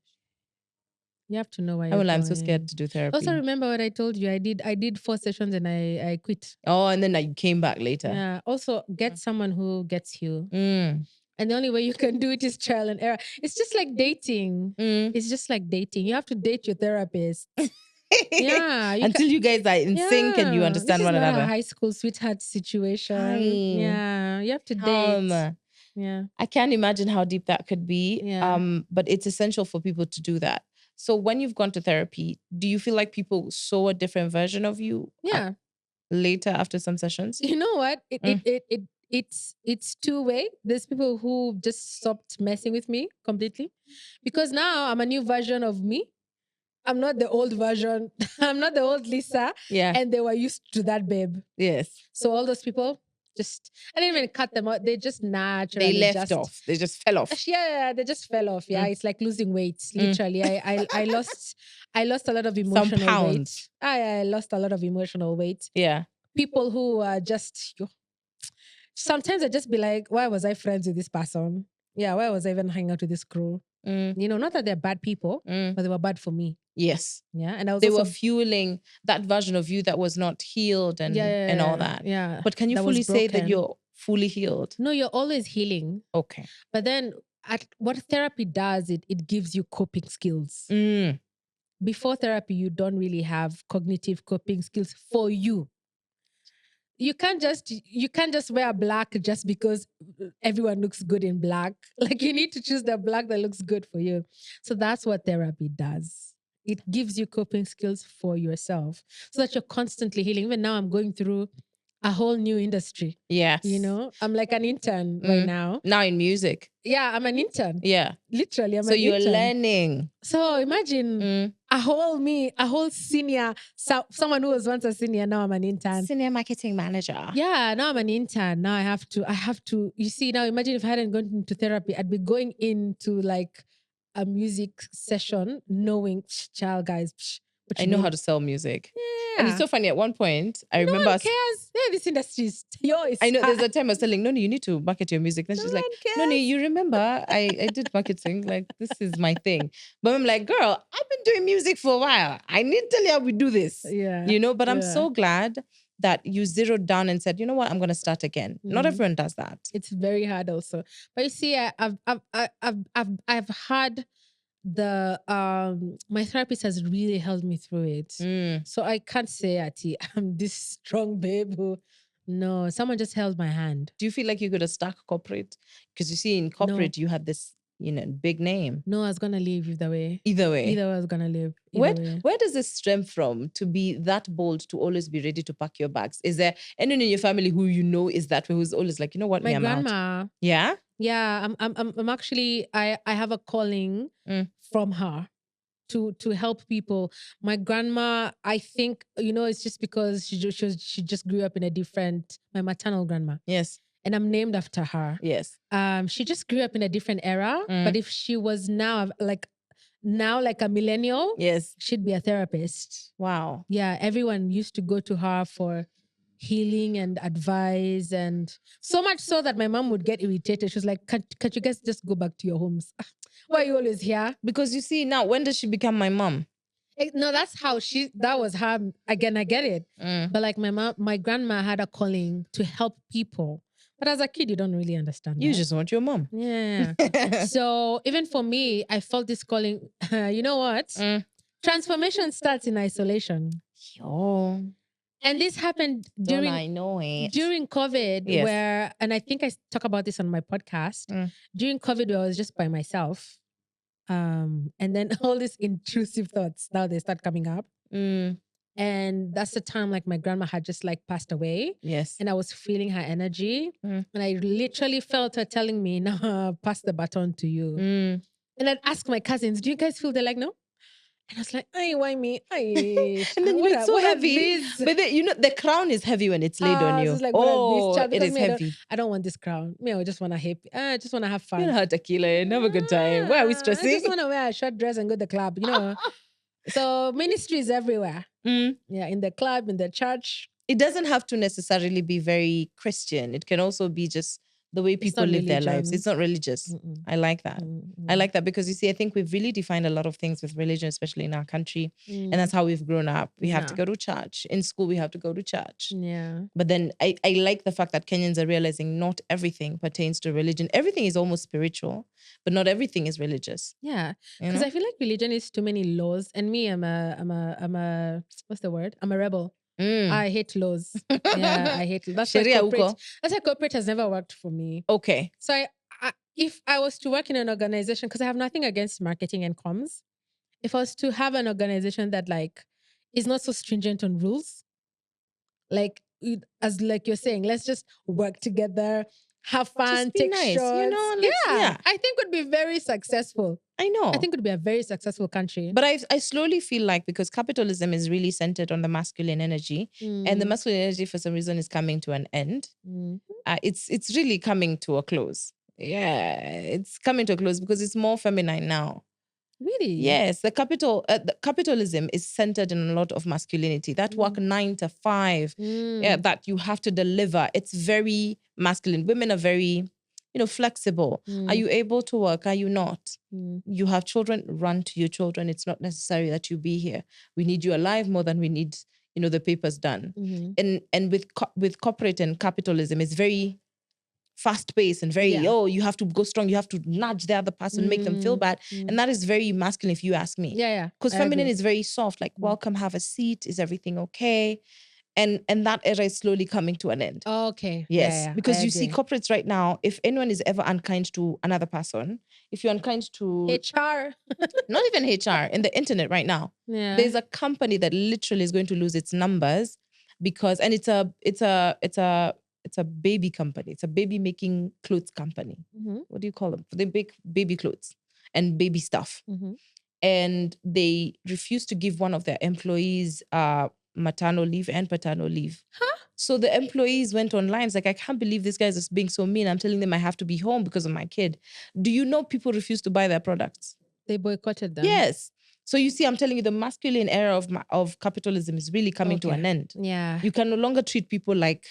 You have to know why you're going. I'm so scared to do therapy. Also, remember what I told you. I did 4 sessions and I quit. Oh, and then I came back later. Yeah. Also, get someone who gets you. And the only way you can do it is trial and error. It's just like dating. It's just like dating. You have to date your therapist. Yeah. Until you guys are in sync and you understand one another. This is not a high school sweetheart situation. Yeah. You have to date. Yeah. I can't imagine how deep that could be. Yeah. But it's essential for people to do that. So when you've gone to therapy, do you feel like people saw a different version of you? Yeah. Later after some sessions? You know what? It's two-way. There's people who just stopped messing with me completely because now I'm a new version of me. I'm not the old version. I'm not the old Lisa. Yeah. And they were used to that babe. Yes. So all those people, I didn't even cut them out. They just naturally They left off. They just fell off. Yeah, they just fell off. Yeah, it's like losing weight. Literally, I lost a lot of emotional weight. I lost a lot of emotional weight. Yeah. People who are just sometimes I just be like, why was I friends with this person? Yeah, why was I even hanging out with this crew? You know, not that they're bad people, but they were bad for me. Yes. Yeah. And they were fueling that version of you that was not healed and all that. Yeah. But can you fully say that you're fully healed? No, you're always healing. Okay. But then what therapy does, it gives you coping skills. Before therapy, you don't really have cognitive coping skills for you. You can't just wear black just because everyone looks good in black. Like, you need to choose the black that looks good for you. So that's what therapy does. It gives you coping skills for yourself so that you're constantly healing. Even now, I'm going through a whole new industry. Yes. You know, I'm like an intern right now. Now in music. Yeah, I'm an intern. Yeah. Literally, I'm an intern. So you're learning. So imagine a whole senior, someone who was once a senior, now I'm an intern. Senior marketing manager. Yeah, now I'm an intern. Now I have to, you see, now imagine if I hadn't gone into therapy, I'd be going into like a music session knowing, child guys, I know how to sell music. Yeah. And it's so funny. At one point, I remember. No one cares. Yeah, this industry is yours. I know there's a time I was telling Noni, you need to market your music. Then she's like, Noni, you remember I did marketing. Like, this is my thing. But I'm like, girl, I've been doing music for a while. I need to tell you how we do this. Yeah. You know, but I'm so glad that you zeroed down and said, you know what, I'm going to start again. Not everyone does that. It's very hard also. But you see, I've had the my therapist has really helped me through it. So I can't say Ati, I'm this strong babe who no, someone just held my hand. Do you feel like you could have stuck corporate? Because you see, in corporate, you had this, big name. No, I was gonna leave either way. Either way. Either way, I was gonna leave. Where does this stem from to be that bold to always be ready to pack your bags? Is there anyone in your family who you know is that way, who's always like, you know what, my I'm grandma. out? Yeah? Yeah, I'm actually I have a calling from her to help people. My grandma, I think, it's just because she just grew up in a different, my maternal grandma. Yes. And I'm named after her. Yes. She just grew up in a different era. But if she was now like a millennial, yes, she'd be a therapist. Wow. Yeah, everyone used to go to her for healing and advice, and so much so that my mom would get irritated. She was like, can't you guys just go back to your homes? Why are you always here? Because you see, now, when does she become my mom? No, that's how that was her. Again, I get it. But like my grandma had a calling to help people. But as a kid, you don't really understand. You just want your mom. Yeah. So even for me, I felt this calling. You know what? Transformation starts in isolation. Oh. And this happened during COVID, yes. where, and I think I talk about this on my podcast, during COVID, where I was just by myself. And then all these intrusive thoughts, now they start coming up. And that's the time like my grandma had just like passed away. Yes. And I was feeling her energy. And I literally felt her telling me, now pass the baton to you. And I'd ask my cousins, do you guys feel? They're like, no. And I was like, ay, why me? Ay, and then it's so heavy. But the crown is heavy when it's laid on you. Like, it is heavy. I don't want this crown. I just want to I just want to have fun. You know how tequila and have a good time. Why are we stressing? I just want to wear a short dress and go to the club, So ministry is everywhere. Yeah, in the club, in the church. It doesn't have to necessarily be very Christian. It can also be just the way people live their lives. It's not religious. I like that. I like that because you see, I think we've really defined a lot of things with religion, especially in our country. And that's how we've grown up. We have to go to church. In school, we have to go to church. Yeah. But then I like the fact that Kenyans are realizing not everything pertains to religion. Everything is almost spiritual, but not everything is religious. Yeah. Because I feel like religion is too many laws. And me, I'm a what's the word? I'm a rebel. I hate laws. Yeah, I hate. That's why corporate has never worked for me. Okay. So if I was to work in an organization, because I have nothing against marketing and comms, if I was to have an organization that like is not so stringent on rules, like as like you're saying, let's just work together, have fun, take nice. shots. I think would be very successful. I know. I think it would be a very successful country. But I slowly feel like because capitalism is really centered on the masculine energy, and the masculine energy for some reason is coming to an end. It's really coming to a close. Yeah, it's coming to a close because it's more feminine now. Really? Yes, the capitalism is centered in a lot of masculinity. That work 9 to 5, that you have to deliver. It's very masculine. Women are very, flexible. Are you able to work? Are you not? You have children, run to your children. It's not necessary that you be here. We need you alive more than we need, the papers done. And with corporate and capitalism, it's very fast-paced and very, you have to go strong. You have to nudge the other person, make them feel bad. And that is very masculine, if you ask me. Yeah. Because feminine is very soft, like, welcome, have a seat. Is everything okay? And that era is slowly coming to an end. Okay. Yes. Yeah, because you see corporates right now, if anyone is ever unkind to another person, if you're unkind to HR, not even HR, in the internet right now, there's a company that literally is going to lose its numbers because, and it's a baby company. It's a baby making clothes company. What do you call them? They make baby clothes and baby stuff. And they refuse to give one of their employees maternal leave and paternal leave. So the employees went online. It's like, I can't believe this guy's just being so mean. I'm telling them I have to be home because of my kid. Do you know people refuse to buy their products? They boycotted them. Yes. So you see, I'm telling you, the masculine era of capitalism is really coming to an end. Yeah. You can no longer treat people like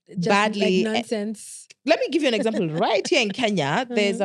just badly. Like nonsense. Let me give you an example. Right here in Kenya, there's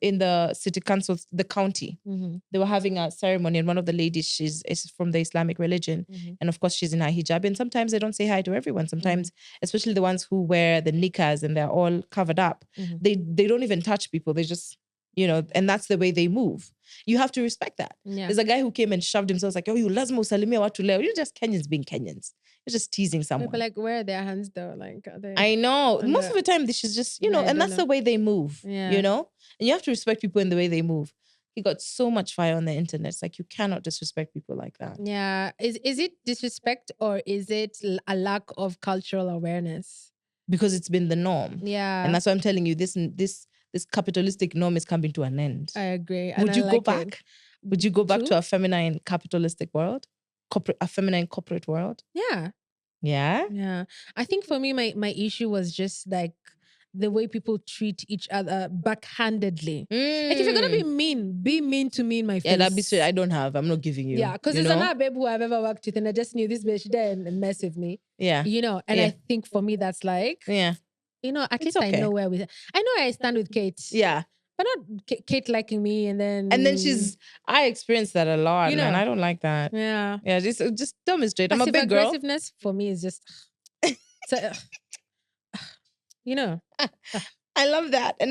in the city council, the county. Mm-hmm. They were having a ceremony, and one of the ladies, is from the Islamic religion, and of course she's in her hijab. And sometimes they don't say hi to everyone. Sometimes, especially the ones who wear the niqabs and they're all covered up, they don't even touch people. They just, and that's the way they move. You have to respect that. Yeah. There's a guy who came and shoved himself like, "Oh, you lazima usalimia watu leo." You're just Kenyans being Kenyans. You're just teasing someone. But like, where are their hands though? Like, are they? I know. Most of the time, this is just, and that's the way they move, and you have to respect people in the way they move. He got so much fire on the internet. It's like, you cannot disrespect people like that. Yeah. Is it disrespect, or is it a lack of cultural awareness? Because it's been the norm. Yeah. And that's why I'm telling you, this capitalistic norm is coming to an end. I agree. Would you go back? Would you go back to a feminine capitalistic world? A feminine corporate world? Yeah. Yeah? Yeah. I think for me, my issue was just like the way people treat each other backhandedly. Like, if you're gonna be mean to me in my face. Yeah, that'd be straight. I'm not giving you. Yeah, because there's another babe who I've ever worked with, and I just knew this bitch didn't mess with me. Yeah. And I think for me that's like, at least okay. I know where I stand with Kate. Yeah. But not Kate liking me and then I experienced that a lot, man. I don't like that. Yeah. Yeah, just demonstrate. I'm a big girl. Aggressiveness for me is just I love that. And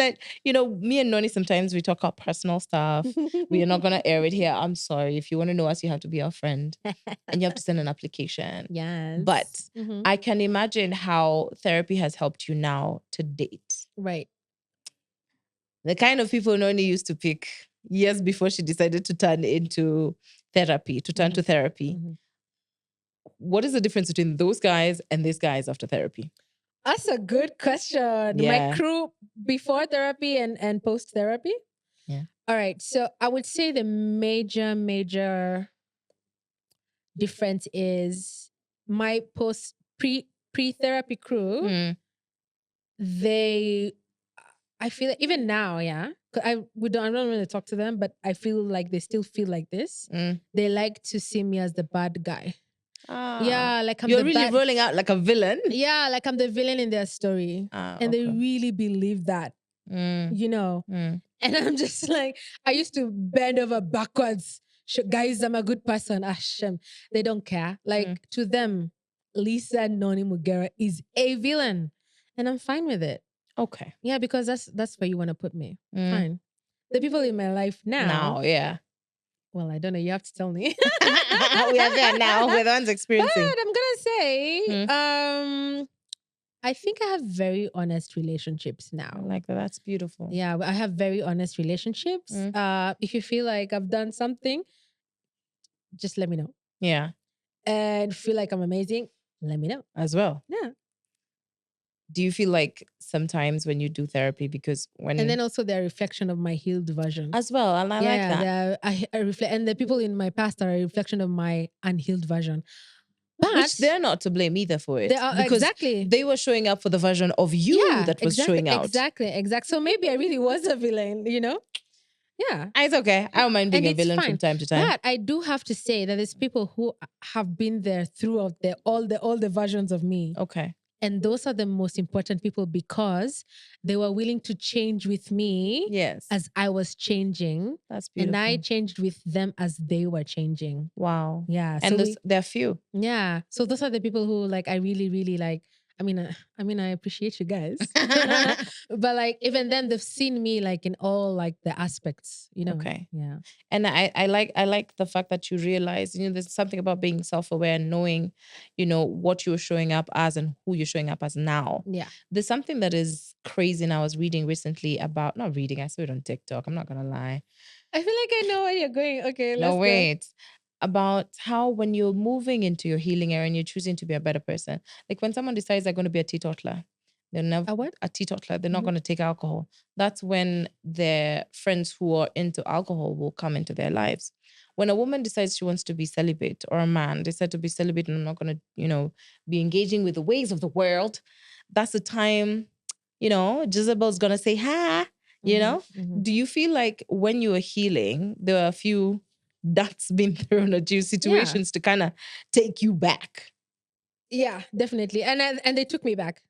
me and Noni, sometimes we talk about personal stuff. We are not going to air it here. I'm sorry. If you want to know us, you have to be our friend and you have to send an application. Yes. But I can imagine how therapy has helped you now to date. Right. The kind of people Noni used to pick years before she decided to turn to therapy. What is the difference between those guys and these guys after therapy? That's a good question. Yeah. My crew before therapy and post therapy. Yeah. All right. So I would say the major difference is my pre-therapy crew. I feel like even now, I don't really talk to them, but I feel like they still feel like this. They like to see me as the bad guy. Yeah, like you're really rolling out like a villain. Yeah, like I'm the villain in their story, and they really believe that. And I'm just like, I used to bend over backwards. Guys, I'm a good person. Hashem, they don't care. Like to them, Lisa Noni Mugera is a villain, and I'm fine with it. Okay. Yeah, because that's where you want to put me. Fine. The people in my life now. Yeah. Well, I don't know. You have to tell me. We are there now. We're the ones experiencing. But I'm gonna say, I think I have very honest relationships now. I like that. That's beautiful. Yeah, I have very honest relationships. If you feel like I've done something, just let me know. Yeah. And feel like I'm amazing, let me know. As well. Yeah. Do you feel like sometimes when you do therapy, and then also they're a reflection of my healed version as well, and I like that. I reflect, and the people in my past are a reflection of my unhealed version. But which they're not to blame either for it. They are, because exactly. They were showing up for the version of you that was showing out. Exactly. So maybe I really was a villain, Yeah. It's okay. I don't mind being a villain from time to time. But I do have to say that there's people who have been there throughout all the versions of me. Okay. And those are the most important people because they were willing to change with me as I was changing. That's beautiful. And I changed with them as they were changing. Wow. Yeah. And there are few. Yeah. So those are the people who like I really, really like. I mean, I appreciate you guys. But like even then they've seen me like in all like the aspects, Okay. Yeah. And I like the fact that you realize, there's something about being self-aware and knowing, what you're showing up as and who you're showing up as now. Yeah. There's something that is crazy, and I was reading recently about, not reading, I saw it on TikTok. I'm not gonna lie. I feel like I know where you're going. Okay, let's wait. About how when you're moving into your healing area and you're choosing to be a better person, like when someone decides they're going to be a teetotaler, they're never a teetotaler, they're not going to take alcohol. That's when their friends who are into alcohol will come into their lives. When a woman decides she wants to be celibate, or a man decide to be celibate and I'm not going to, be engaging with the ways of the world, that's the time, Jezebel's going to say, ha, Do you feel like when you are healing, there are a few that's been thrown at you, situations to kind of take you back? Yeah, definitely. And they took me back.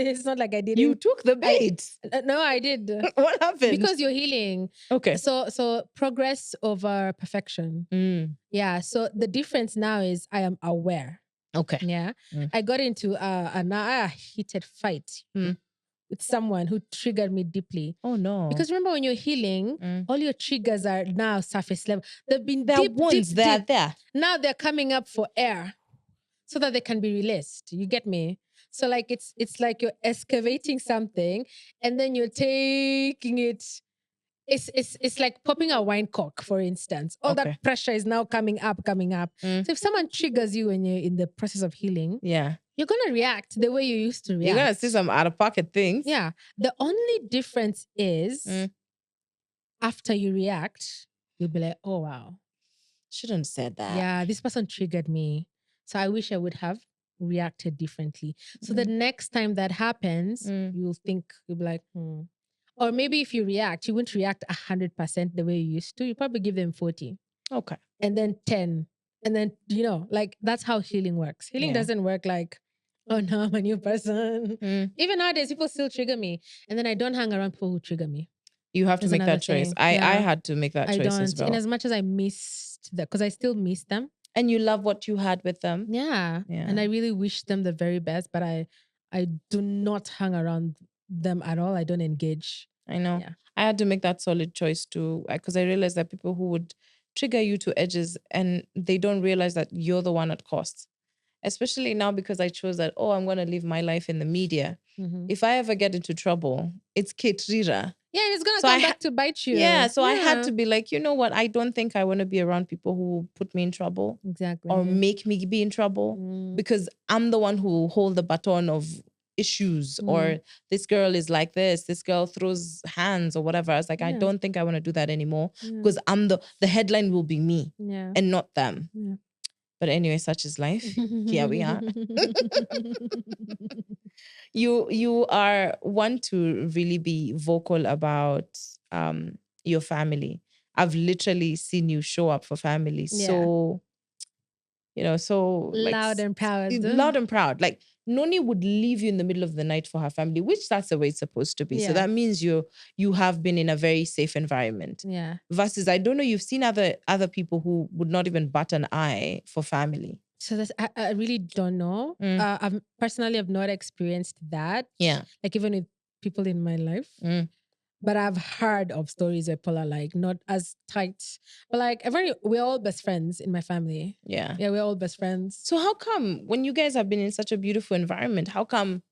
It's not like I didn't. You took the bait. No, I did. What happened? Because you're healing. Okay. So progress over perfection. Yeah. So the difference now is I am aware. Okay. Yeah. I got into a heated fight with someone who triggered me deeply. Oh no. Because remember, when you're healing, all your triggers are now surface level. They've been there are deep, wounds deep, that deep. there. Now they're coming up for air so that they can be released. You get me? So like it's like you're excavating something and then you're taking it. It's like popping a wine cork, for instance. All Okay. that pressure is now coming up. So if someone triggers you when you're in the process of healing, Yeah. you're gonna react the way you used to react. You're gonna see some out of pocket things. Yeah. The only difference is after you react, you'll be like, oh wow. Shouldn't have said that. Yeah, this person triggered me. So I wish I would have reacted differently. So the next time that happens, you'll be like, Or maybe if you react, you won't react 100% the way you used to. You probably give them 40. Okay. And then 10. And then, like that's how healing works. Healing doesn't work like, oh no, I'm a new person. Even nowadays, people still trigger me. And then I don't hang around people who trigger me. You have to That's make another that choice. thing. I had to make that I choice don't. as well. In as much as I missed that, because I still miss them. And you love what you had with them. Yeah. And I really wish them the very best, but I do not hang around them at all. I don't engage. I know. Yeah. I had to make that solid choice too, because I realized that people who would trigger you to edges and they don't realize that you're the one at cost. Especially now because I chose that, I'm going to live my life in the media. If I ever get into trouble, it's Ketrira. Yeah, it's going to come back to bite you. Yeah, so I had to be like, you know what? I don't think I want to be around people who put me in trouble. Exactly. Or make me be in trouble. Because I'm the one who hold the baton of issues. Or this girl is like this girl throws hands or whatever. I was like, I don't think I want to do that anymore. Because I'm the headline will be me and not them. Yeah. But anyway, such is life. Here we are. You are one to really be vocal about your family. I've literally seen you show up for family. Yeah. So, so loud and proud. Loud and proud. Like Noni would leave you in the middle of the night for her family, which that's the way it's supposed to be. Yeah. So that means you have been in a very safe environment. Yeah. Versus, I don't know, you've seen other people who would not even bat an eye for family. So I really don't know. I've not experienced that. Yeah. Like even with people in my life. But I've heard of stories where people are like not as tight. But like we're all best friends in my family. Yeah. Yeah, we're all best friends. So how come when you guys have been in such a beautiful environment, how come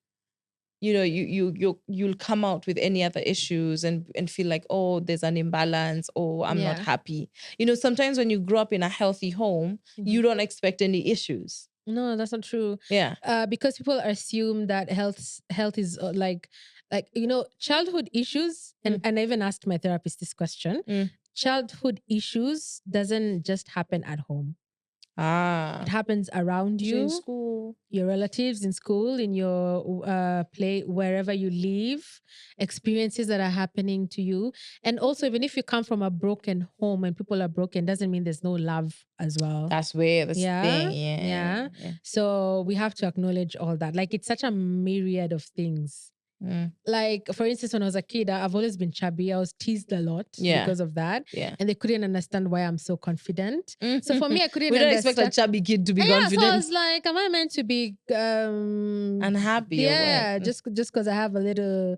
you'll come out with any other issues and feel like, there's an imbalance, or I'm not happy. Sometimes when you grow up in a healthy home, you don't expect any issues. No, that's not true. Yeah. Because people assume that health is like childhood issues, and I even asked my therapist this question. Childhood issues doesn't just happen at home. It happens around you, in school, your relatives, in school, in your play, wherever you live, experiences that are happening to you. And also, even if you come from a broken home and people are broken, doesn't mean there's no love as well. That's where the thing. Yeah. So we have to acknowledge all that. Like it's such a myriad of things. Like, for instance, when I was a kid, I've always been chubby. I was teased a lot because of that. Yeah. And they couldn't understand why I'm so confident. So for me, I couldn't We don't understand. expect a chubby kid to be confident. So I was like, am I meant to be unhappy? Yeah, just because I have a little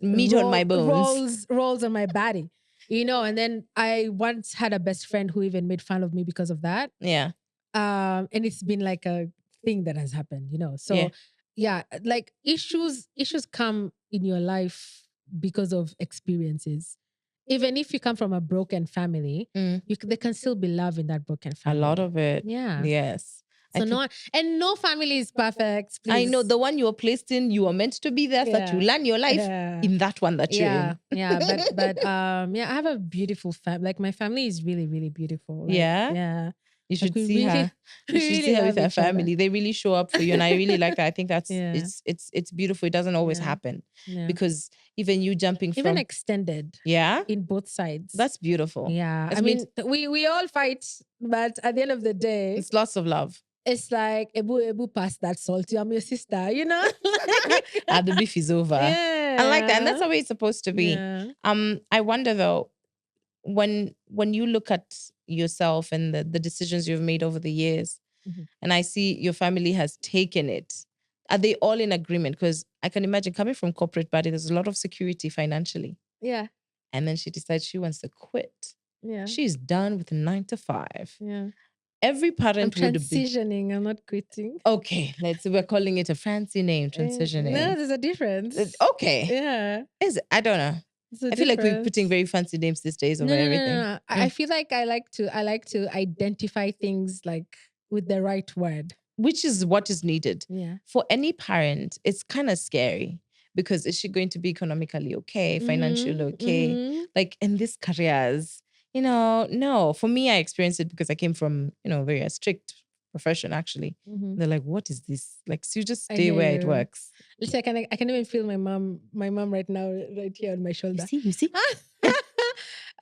meat on my bones. Rolls on my body. And then I once had a best friend who even made fun of me because of that. Yeah. And it's been like a thing that has happened, So yeah, like issues come in your life because of experiences. Even if you come from a broken family, there can still be love in that broken family. A lot of it. Yeah. Yes. So no family is perfect. Please. I know the one you were placed in, you were meant to be there so that you learn your life in that one that you're in. Yeah. But I have a beautiful family. Like my family is really, really beautiful. Like, yeah. You should see her. You should see her with her family. They really show up for you, and I really like that. I think that's it's beautiful. It doesn't always happen because even you jumping from extended, in both sides. That's beautiful. Yeah, I mean, we all fight, but at the end of the day, it's lots of love. it's like Ebu pass that salt. I'm your sister, you know? The beef is over. Yeah. I like that. And that's the way it's supposed to be. Yeah. I wonder though, when you look at yourself and the decisions you've made over the years, Mhm. and I see your family has taken it, are they all in agreement? Because I can imagine coming from corporate body, there's a lot of security financially. Yeah. And then she decides she wants to quit. Yeah. She's done with 9 to 5. Yeah. Every I'm parent would be transitioning. I'm not quitting. okay. We're calling it a fancy name, transitioning. No, there's a difference. Okay. Yeah. Is it? I don't know. I feel like we're putting very fancy names these days over everything. No. I feel like I like to identify things like with the right word. Which is what is needed. Yeah. For any parent, it's kind of scary because is she going to be economically okay, financially okay? Like in these careers, no. For me, I experienced it because I came from, very strict profession actually. They're like, what is this? Like, so you just stay where it works. Listen, I can even feel my mom right now, right here on my shoulder. You see?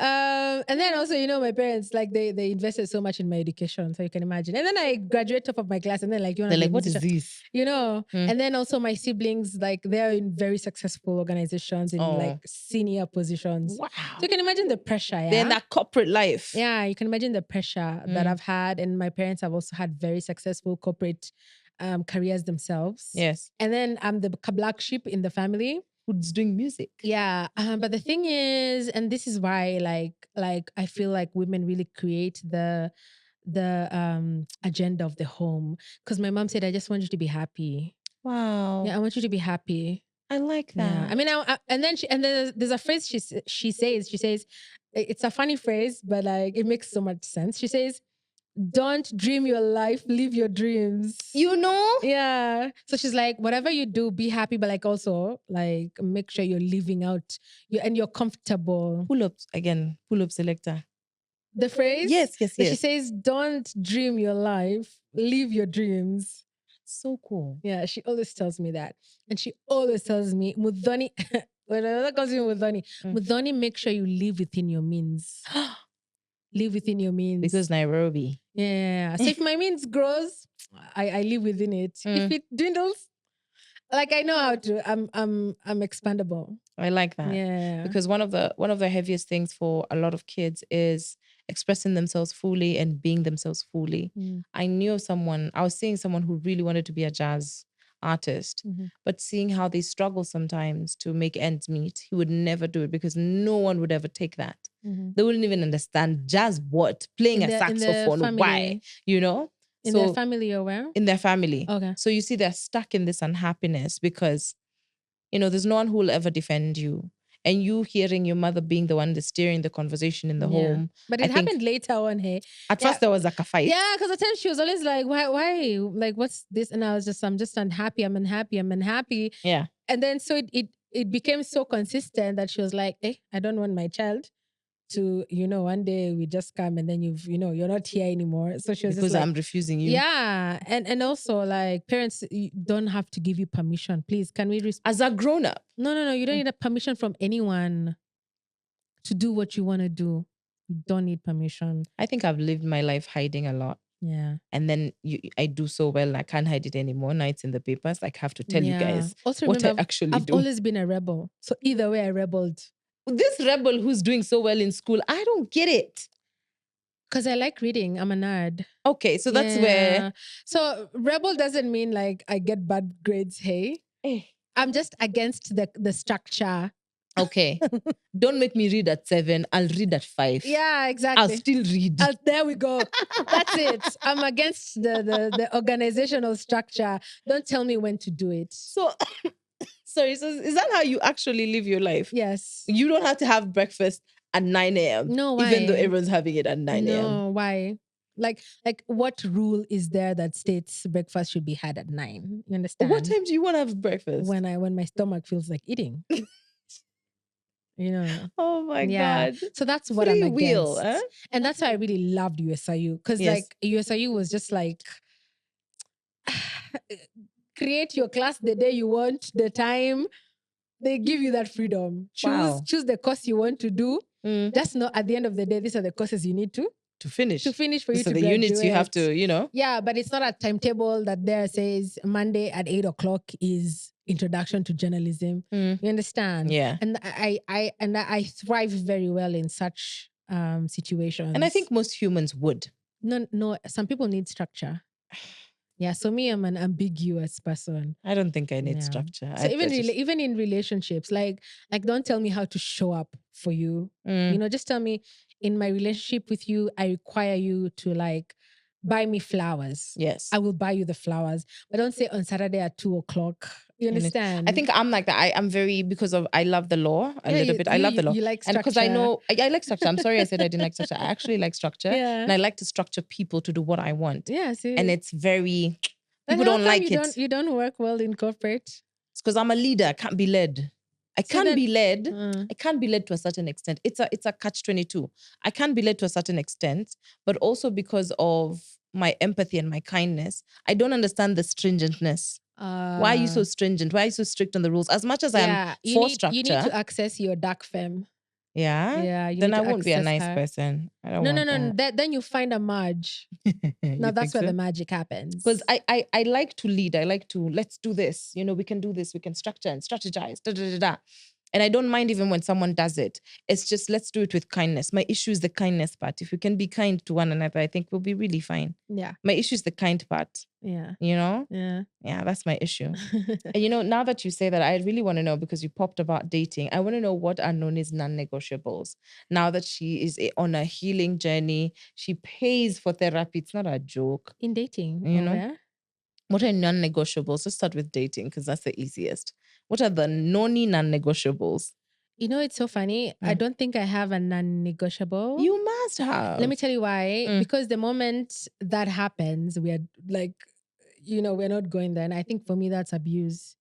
And then also, my parents, like they invested so much in my education, so you can imagine. And then I graduate top of my class, and then like they're like, what is this? And then also my siblings, like they're in very successful organizations in like senior positions. Wow. So you can imagine the pressure. Yeah? They're in that corporate life. Yeah, you can imagine the pressure that I've had, and my parents have also had very successful corporate careers themselves. Yes. And then I'm the black sheep in the family who's doing music. Yeah. But the thing is, and this is why like I feel like women really create the agenda of the home. Because my mom said, I just want you to be happy. Wow. Yeah, I want you to be happy. I like that. Yeah. I mean, and then there's a phrase she says, it's a funny phrase, but like it makes so much sense. She says, don't dream your life, live your dreams. Yeah. So she's like, whatever you do, be happy, but like also like make sure you're living out and you're comfortable. Pull up selector. The phrase? Yes. So she says, don't dream your life, live your dreams. So cool. Yeah, she always tells me that. And she always tells me, Mudhoni, when another calls you Mudhoni, Mudhoni, make sure you live within your means. Live within your means. Because Nairobi. Yeah. So if my means grows, I live within it. If it dwindles, like I know how to. I'm expandable. I like that. Yeah. Because one of the heaviest things for a lot of kids is expressing themselves fully and being themselves fully. I was seeing someone who really wanted to be a jazz artist, but seeing how they struggle sometimes to make ends meet, he would never do it because no one would ever take that. They wouldn't even understand jazz what? Playing a saxophone, why? In their family or where? In their family. Okay. So you see they're stuck in this unhappiness because, there's no one who will ever defend you. And you hearing your mother being the one that's steering the conversation in the home. But it happened later on, hey. At first there was like a fight. Yeah, because at times she was always like, why? Like, what's this? And I'm just unhappy. I'm unhappy. Yeah. And then so it became so consistent that she was like, I don't want my child to, one day we just come and then you're not here anymore. So she was because just like, I'm refusing you. Yeah. And also like parents don't have to give you permission. Please, can we as a grown up? No, you don't need a permission from anyone to do what you want to do. You don't need permission. I think I've lived my life hiding a lot. Yeah. And then I do so well, I can't hide it anymore. Now it's in the papers. Like, I have to tell you guys also what I actually I've do. I've always been a rebel. So either way, I rebelled. This rebel who's doing so well in school, I don't get it. Because I like reading. I'm a nerd. Okay, so that's where... So rebel doesn't mean like I get bad grades, hey? I'm just against the structure. Okay. Don't make me read at 7. I'll read at 5. Yeah, exactly. I'll still read. There we go. That's it. I'm against the organizational structure. Don't tell me when to do it. So... Sorry, so is that how you actually live your life? Yes. You don't have to have breakfast at 9 a.m. No, why? Even though everyone's having it at 9 a.m. No, why? Like what rule is there that states breakfast should be had at 9? You understand? What time do you want to have breakfast? When my stomach feels like eating. Oh my God. So that's what Free I'm against. will, eh? And that's why I really loved USIU. Because like USIU was just like create your class the day you want, the time. They give you that freedom. Choose the course you want to do. Just know at the end of the day, these are the courses you need to to finish. for you So to the graduate. units you have to, Yeah, but it's not a timetable that there says Monday at 8:00 is introduction to journalism. Mm. You understand? Yeah. And I thrive very well in such situations. And I think most humans would. No, some people need structure. Yeah, so me, I'm an ambiguous person. I don't think I need Yeah. structure. So even in relationships, like don't tell me how to show up for you. Just tell me, in my relationship with you, I require you to like buy me flowers. Yes. I will buy you the flowers. But don't say on Saturday at 2:00. You understand? I think I'm like that. I'm very, because of, I love the law a little bit. I love the law. You like and structure. because I know, I like structure. I'm sorry I said I didn't like structure. I actually like structure. Yeah. And I like to structure people to do what I want. Yeah, see. And it's very, Then people how don't come like it. You don't work well in corporate? It's because I'm a leader. I can't be led. I can't be led. I can't be led to a certain extent. It's a catch-22. I can't be led to a certain extent, but also because of my empathy and my kindness, I don't understand the stringentness. Why are you so stringent? Why are you so strict on the rules? As much as I'm for structure. You need to access your dark femme. Yeah? Yeah. Then I won't be a nice person. I don't want that. Then you find a Marge. Now that's where the magic happens. Because I like to lead. I like to, let's do this. We can do this. We can structure and strategize. Da, da, da, da. And I don't mind even when someone does it. It's just, let's do it with kindness. My issue is the kindness part. If we can be kind to one another, I think we'll be really fine. Yeah. My issue is the kind part. Yeah. Yeah, that's my issue. And now that you say that, I really want to know, because you popped about dating. I want to know, what are Noni's non-negotiables? Now that she is on a healing journey, she pays for therapy. It's not a joke. In dating, Where? What are non-negotiables? Let's start with dating, because that's the easiest. What are the Noni non-negotiables? It's so funny. I don't think I have a non-negotiable. You must have. Let me tell you why. Because the moment that happens, we are like, we're not going there. And I think for me, that's abuse.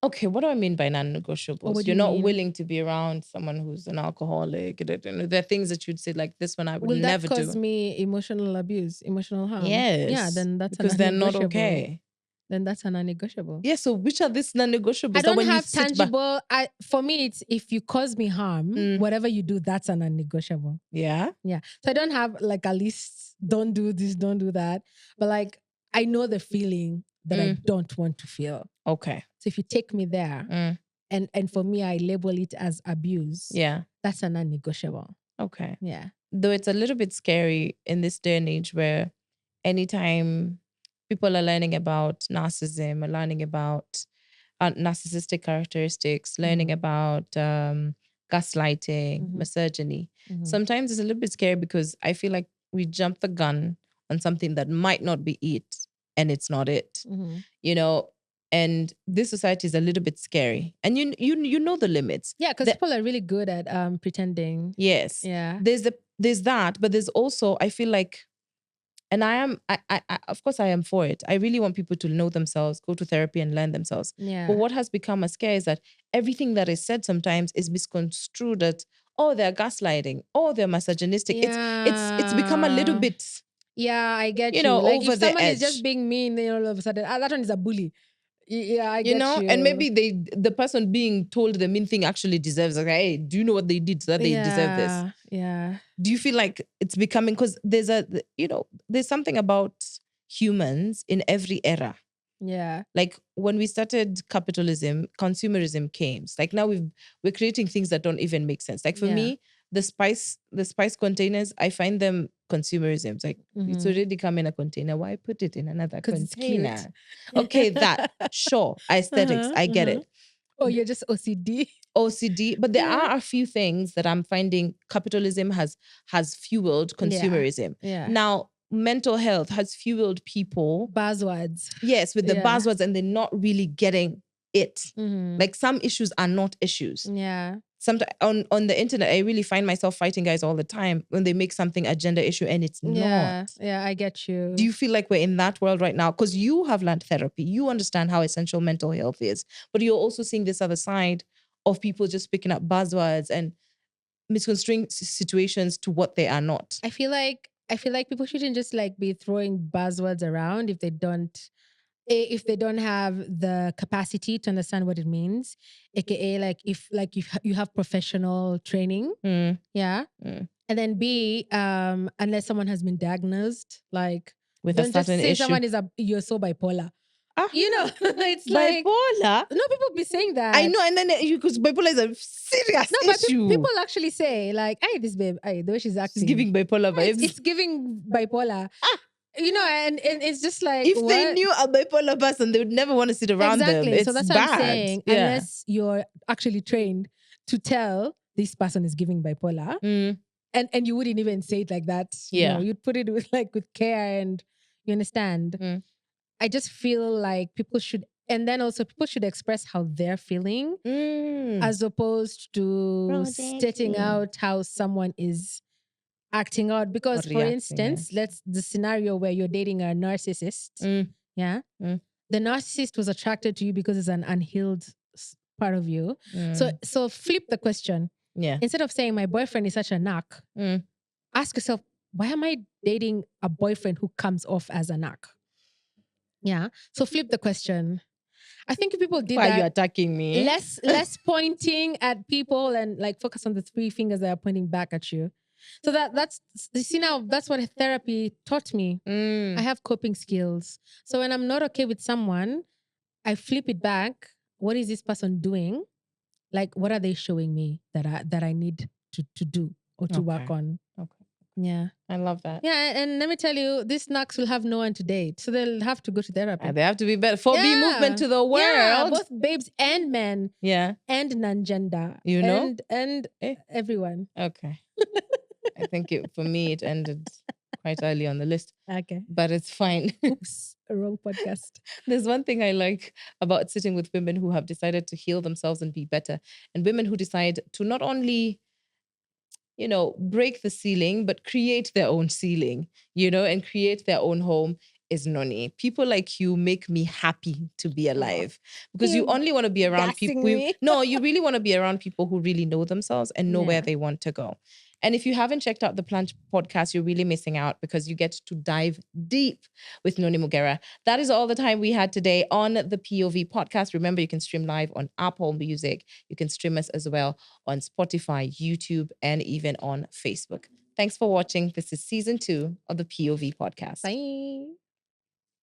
Okay, what do I mean by non-negotiables? You're not willing to be around someone who's an alcoholic. There are things that you'd say, like, this one I would never do. Will that cause me emotional abuse, emotional harm? Yes. Yeah, then that's because they're not okay. Then that's a non-negotiable. Yeah, so which are these non-negotiables? I don't have tangible. For me, it's if you cause me harm, whatever you do, that's a non-negotiable. Yeah? Yeah. So I don't have like a list, don't do this, don't do that. But like, I know the feeling that I don't want to feel. Okay. So if you take me there, and for me, I label it as abuse. Yeah. That's a non-negotiable. Okay. Yeah. Though it's a little bit scary in this day and age, where anytime people are learning about narcissism, or learning about narcissistic characteristics, learning about gaslighting, misogyny. Sometimes it's a little bit scary, because I feel like we jump the gun on something that might not be it, and it's not it. And this society is a little bit scary. And you know the limits. Yeah, because people are really good at pretending. Yes. Yeah. There's that, but there's also, I feel like, and I of course I am for it. I really want people to know themselves, go to therapy and learn themselves. Yeah. But what has become a scare is that everything that is said sometimes is misconstrued that, oh, they're gaslighting, oh, they're misogynistic. Yeah. It's become a little bit, yeah, I get you. Like over if someone is just being mean, then all of a sudden, that one is a bully. Yeah, I get you. And maybe the person being told the mean thing actually deserves, like, hey, do you know what they did so that they deserve this? Yeah. Do you feel like it's becoming, because there's there's something about humans in every era. Yeah. Like when we started capitalism, consumerism came. Like now we're creating things that don't even make sense. Like for me, the spice containers, I find them consumerism. It's like, it's already come in a container. Why put it in another container? Okay, that, sure, aesthetics, I get it. Oh, you're just OCD. But there are a few things that I'm finding capitalism has fueled consumerism. Yeah. Now, mental health has fueled people. Buzzwords. Yes, with the buzzwords, and they're not really getting it. Like some issues are not issues. Yeah. Sometimes on the internet, I really find myself fighting guys all the time when they make something a gender issue and it's not. Yeah, I get you. Do you feel like we're in that world right now? Because you have learned therapy. You understand how essential mental health is. But you're also seeing this other side of people just picking up buzzwords and misconstruing situations to what they are not. I feel like people shouldn't just like be throwing buzzwords around if they don't have the capacity to understand what it means, aka like if you have professional training, And then B, unless someone has been diagnosed, like With a don't just certain say issue. someone you're so bipolar. Ah, You know, it's like bipolar. no people be saying that. I know, and then because bipolar is a serious No, but issue. people actually say like, "Hey, this babe, hey, the way she's acting, She's giving bipolar vibes. it's giving bipolar." You know, and it's just like if they knew a bipolar person, they would never want to sit around them. exactly. It's So that's bad. what I'm saying. Yeah. Unless you're actually trained to tell this person is giving bipolar, and you wouldn't even say it like that. You know, you'd put it with care, and you understand. I just feel like people should, and then also people should express how they're feeling, as opposed to stating out how someone is acting out. Because, for instance, the scenario where you're dating a narcissist, yeah, the narcissist was attracted to you because it's an unhealed part of you. So flip the question. Yeah. Instead of saying my boyfriend is such a knock, ask yourself, why am I dating a boyfriend who comes off as a knock? Yeah. So flip the question. I think if people did Why that, are you attacking me? Less pointing at people and like focus on the three fingers that are pointing back at you. So that's you see now that's what therapy taught me. I have coping skills. So when I'm not okay with someone, I flip it back. What is this person doing? Like what are they showing me that I need to do or to work on? Okay. Yeah. I love that. Yeah, and let me tell you, these knacks will have no one to date. So they'll have to go to therapy. And they have to be better. For be movement to the world. Yeah, both babes and men. Yeah. And non-gender. You know? And everyone. Okay. I think for me, it ended quite early on the list. Okay. But it's fine. Oops, a wrong podcast. There's one thing I like about sitting with women who have decided to heal themselves and be better. And women who decide to not only break the ceiling, but create their own ceiling, and create their own home is Noni. People like you make me happy to be alive because you only want to be around people. No, you really want to be around people who really know themselves and know where they want to go. And if you haven't checked out the Plunge podcast, you're really missing out because you get to dive deep with Noni Mugera. That is all the time we had today on the POV podcast. Remember, you can stream live on Apple Music. You can stream us as well on Spotify, YouTube, and even on Facebook. Thanks for watching. This is season 2 of the POV podcast. Bye.